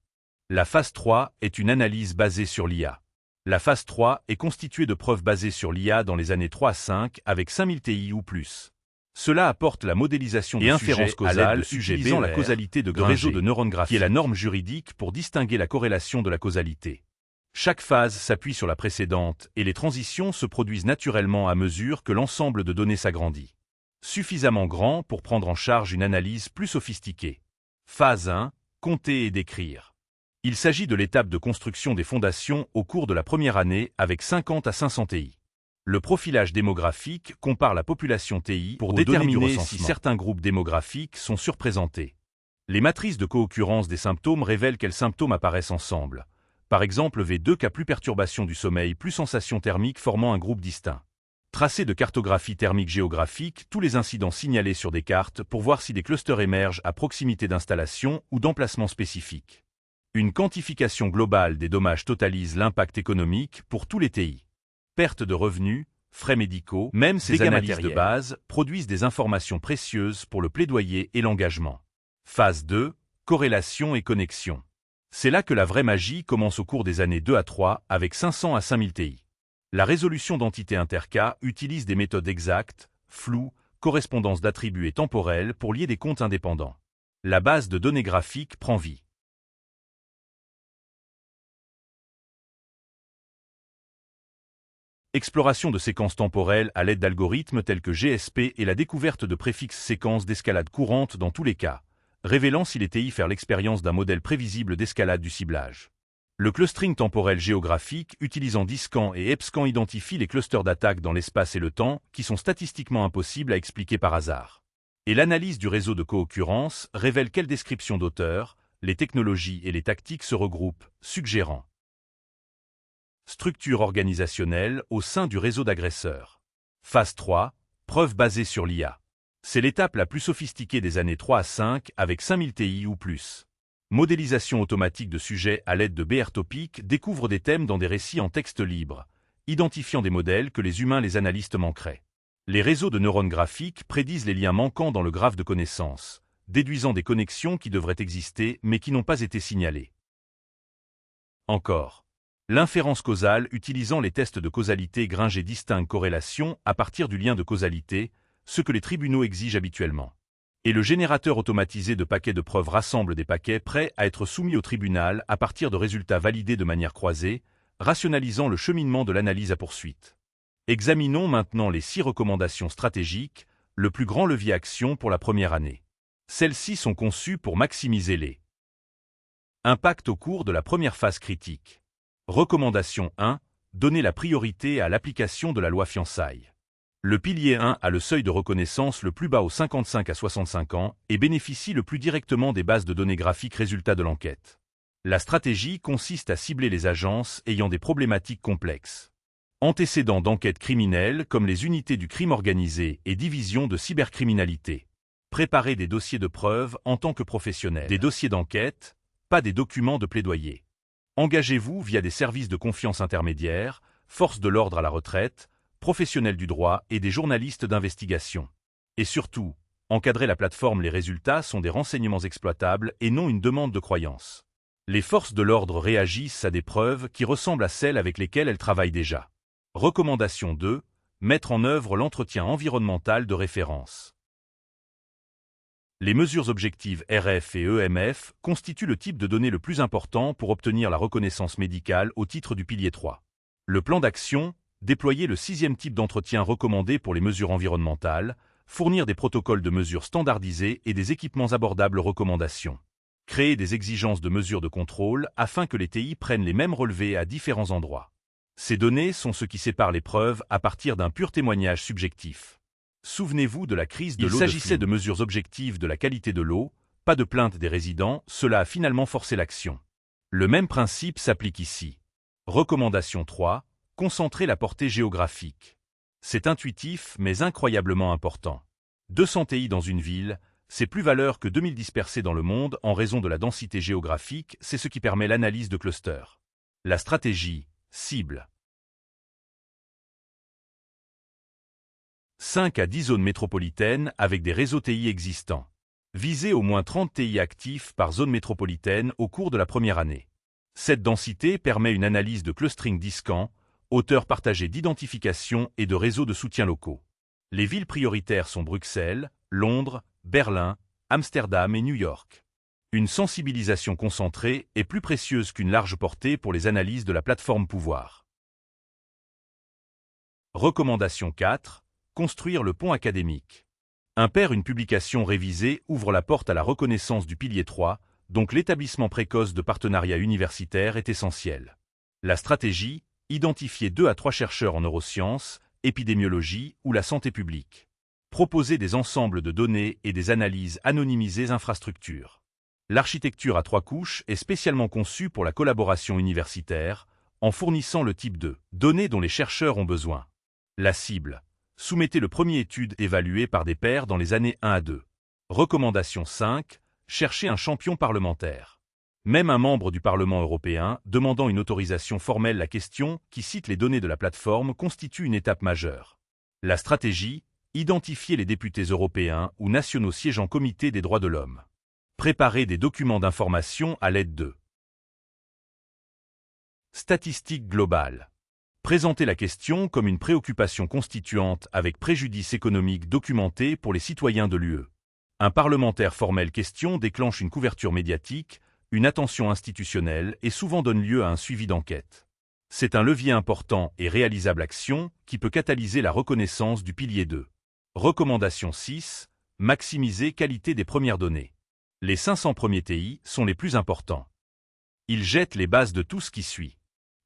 La phase 3 est une analyse basée sur l'IA. La phase 3 est constituée de preuves basées sur l'IA dans les années 3 à 5 avec 5000 TI ou plus. Cela apporte la modélisation de inférence causale utilisant la causalité de réseau de neurones graphiques, qui est la norme juridique pour distinguer la corrélation de la causalité. Chaque phase s'appuie sur la précédente et les transitions se produisent naturellement à mesure que l'ensemble de données s'agrandit. Suffisamment grand pour prendre en charge une analyse plus sophistiquée. Phase 1, compter et décrire. Il s'agit de l'étape de construction des fondations au cours de la première année avec 50 à 500 TI. Le profilage démographique compare la population TI pour déterminer si certains groupes démographiques sont surprésentés. Les matrices de co-occurrence des symptômes révèlent quels symptômes apparaissent ensemble. Par exemple V2K plus perturbation du sommeil plus sensation thermique formant un groupe distinct. Tracé de cartographie thermique géographique tous les incidents signalés sur des cartes pour voir si des clusters émergent à proximité d'installations ou d'emplacements spécifiques. Une quantification globale des dommages totalise l'impact économique pour tous les TI. Perte de revenus, frais médicaux, même ces analyses de base produisent des informations précieuses pour le plaidoyer et l'engagement. Phase 2, corrélation et connexion. C'est là que la vraie magie commence au cours des années 2 à 3 avec 500 à 5000 TI. La résolution d'entités intercas utilise des méthodes exactes, floues, correspondance d'attributs et temporelles pour lier des comptes indépendants. La base de données graphiques prend vie. Exploration de séquences temporelles à l'aide d'algorithmes tels que GSP et la découverte de préfixes séquences d'escalade courantes dans tous les cas, révélant si les TI faire l'expérience d'un modèle prévisible d'escalade du ciblage. Le clustering temporel géographique utilisant DISCAN et EPSCAN identifie les clusters d'attaque dans l'espace et le temps qui sont statistiquement impossibles à expliquer par hasard. Et l'analyse du réseau de co-occurrence révèle quelles descriptions d'auteurs, les technologies et les tactiques se regroupent, suggérant structure organisationnelle au sein du réseau d'agresseurs. Phase 3, preuve basée sur l'IA. C'est l'étape la plus sophistiquée des années 3 à 5 avec 5000 TI ou plus. Modélisation automatique de sujets à l'aide de BR Topic découvre des thèmes dans des récits en texte libre, identifiant des modèles que les humains les analystes manqueraient. Les réseaux de neurones graphiques prédisent les liens manquants dans le graphe de connaissances, déduisant des connexions qui devraient exister mais qui n'ont pas été signalées. Encore. L'inférence causale utilisant les tests de causalité Gringer distingue corrélation à partir du lien de causalité, ce que les tribunaux exigent habituellement. Et le générateur automatisé de paquets de preuves rassemble des paquets prêts à être soumis au tribunal à partir de résultats validés de manière croisée, rationalisant le cheminement de l'analyse à poursuite. Examinons maintenant les 6 recommandations stratégiques, le plus grand levier action pour la première année. Celles-ci sont conçues pour maximiser les impacts au cours de la première phase critique. Recommandation 1. Donner la priorité à l'application de la loi fiançailles. Le pilier 1 a le seuil de reconnaissance le plus bas aux 55 à 65 ans et bénéficie le plus directement des bases de données graphiques résultats de l'enquête. La stratégie consiste à cibler les agences ayant des problématiques complexes. Antécédents d'enquête criminelle comme les unités du crime organisé et divisions de cybercriminalité. Préparer des dossiers de preuve en tant que professionnel. Des dossiers d'enquête, pas des documents de plaidoyer. Engagez-vous via des services de confiance intermédiaires, forces de l'ordre à la retraite, professionnels du droit et des journalistes d'investigation. Et surtout, encadrer la plateforme. Les résultats sont des renseignements exploitables et non une demande de croyance. Les forces de l'ordre réagissent à des preuves qui ressemblent à celles avec lesquelles elles travaillent déjà. Recommandation 2. Mettre en œuvre l'entretien environnemental de référence. Les mesures objectives RF et EMF constituent le type de données le plus important pour obtenir la reconnaissance médicale au titre du pilier 3. Le plan d'action, déployer le 6e type d'entretien recommandé pour les mesures environnementales, fournir des protocoles de mesures standardisés et des équipements abordables. Recommandations. Créer des exigences de mesures de contrôle afin que les TI prennent les mêmes relevés à différents endroits. Ces données sont ce qui sépare les preuves à partir d'un pur témoignage subjectif. Souvenez-vous de la crise de l'eau. Il s'agissait de mesures objectives de la qualité de l'eau, pas de plainte des résidents, cela a finalement forcé l'action. Le même principe s'applique ici. Recommandation 3. Concentrer la portée géographique. C'est intuitif mais incroyablement important. 200 TI dans une ville, c'est plus valeur que 2000 dispersés dans le monde en raison de la densité géographique, c'est ce qui permet l'analyse de clusters. La stratégie, cible. 5 à 10 zones métropolitaines avec des réseaux TI existants. Visez au moins 30 TI actifs par zone métropolitaine au cours de la première année. Cette densité permet une analyse de clustering discant, hauteur partagée d'identification et de réseaux de soutien locaux. Les villes prioritaires sont Bruxelles, Londres, Berlin, Amsterdam et New York. Une sensibilisation concentrée est plus précieuse qu'une large portée pour les analyses de la plateforme pouvoir. Recommandation 4. Construire le pont académique. Une publication révisée ouvre la porte à la reconnaissance du pilier 3, donc l'établissement précoce de partenariat universitaire est essentiel. La stratégie, identifier 2 à 3 chercheurs en neurosciences, épidémiologie ou la santé publique. Proposer des ensembles de données et des analyses anonymisées infrastructures. L'architecture à 3 couches est spécialement conçue pour la collaboration universitaire, en fournissant le type de données dont les chercheurs ont besoin. La cible. Soumettez le premier étude évaluée par des pairs dans les années 1 à 2. Recommandation 5. Chercher un champion parlementaire. Même un membre du Parlement européen demandant une autorisation formelle, la question qui cite les données de la plateforme constitue une étape majeure. La stratégie, identifier les députés européens ou nationaux siégeant comité des droits de l'homme. Préparer des documents d'information à l'aide de statistiques globales. Présenter la question comme une préoccupation constituante avec préjudice économique documenté pour les citoyens de l'UE. Un parlementaire formel question déclenche une couverture médiatique, une attention institutionnelle et souvent donne lieu à un suivi d'enquête. C'est un levier important et réalisable action qui peut catalyser la reconnaissance du pilier 2. Recommandation 6. Maximiser qualité des premières données. Les 500 premiers TI sont les plus importants. Ils jettent les bases de tout ce qui suit.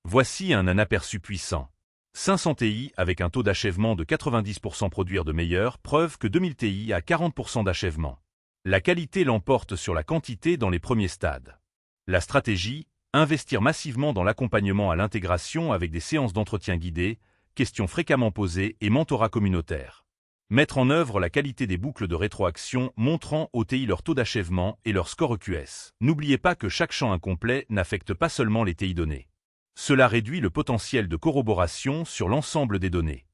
Voici un aperçu puissant. 500 TI avec un taux d'achèvement de 90% produire de meilleures preuves que 2000 TI à 40% d'achèvement. La qualité l'emporte sur la quantité dans les premiers stades. La stratégie, investir massivement dans l'accompagnement à l'intégration avec des séances d'entretien guidées, questions fréquemment posées et mentorat communautaire. Mettre en œuvre la qualité des boucles de rétroaction montrant aux TI leur taux d'achèvement et leur score EQS. N'oubliez pas que chaque champ incomplet n'affecte pas seulement les TI données. Cela réduit le potentiel de corroboration sur l'ensemble des données.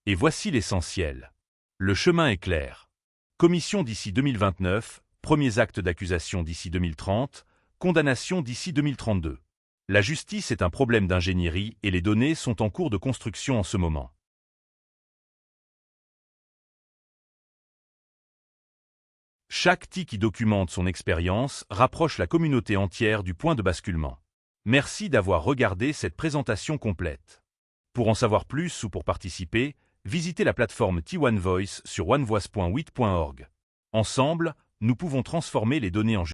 Et voici l'essentiel. Le chemin est clair. Commission d'ici 2029, premiers actes d'accusation d'ici 2030, condamnation d'ici 2032. La justice est un problème d'ingénierie et les données sont en cours de construction en ce moment. Chaque TI qui documente son expérience rapproche la communauté entière du point de basculement. Merci d'avoir regardé cette présentation complète. Pour en savoir plus ou pour participer, visitez la plateforme T1 Voice sur onevoice.wit.org. Ensemble, nous pouvons transformer les données en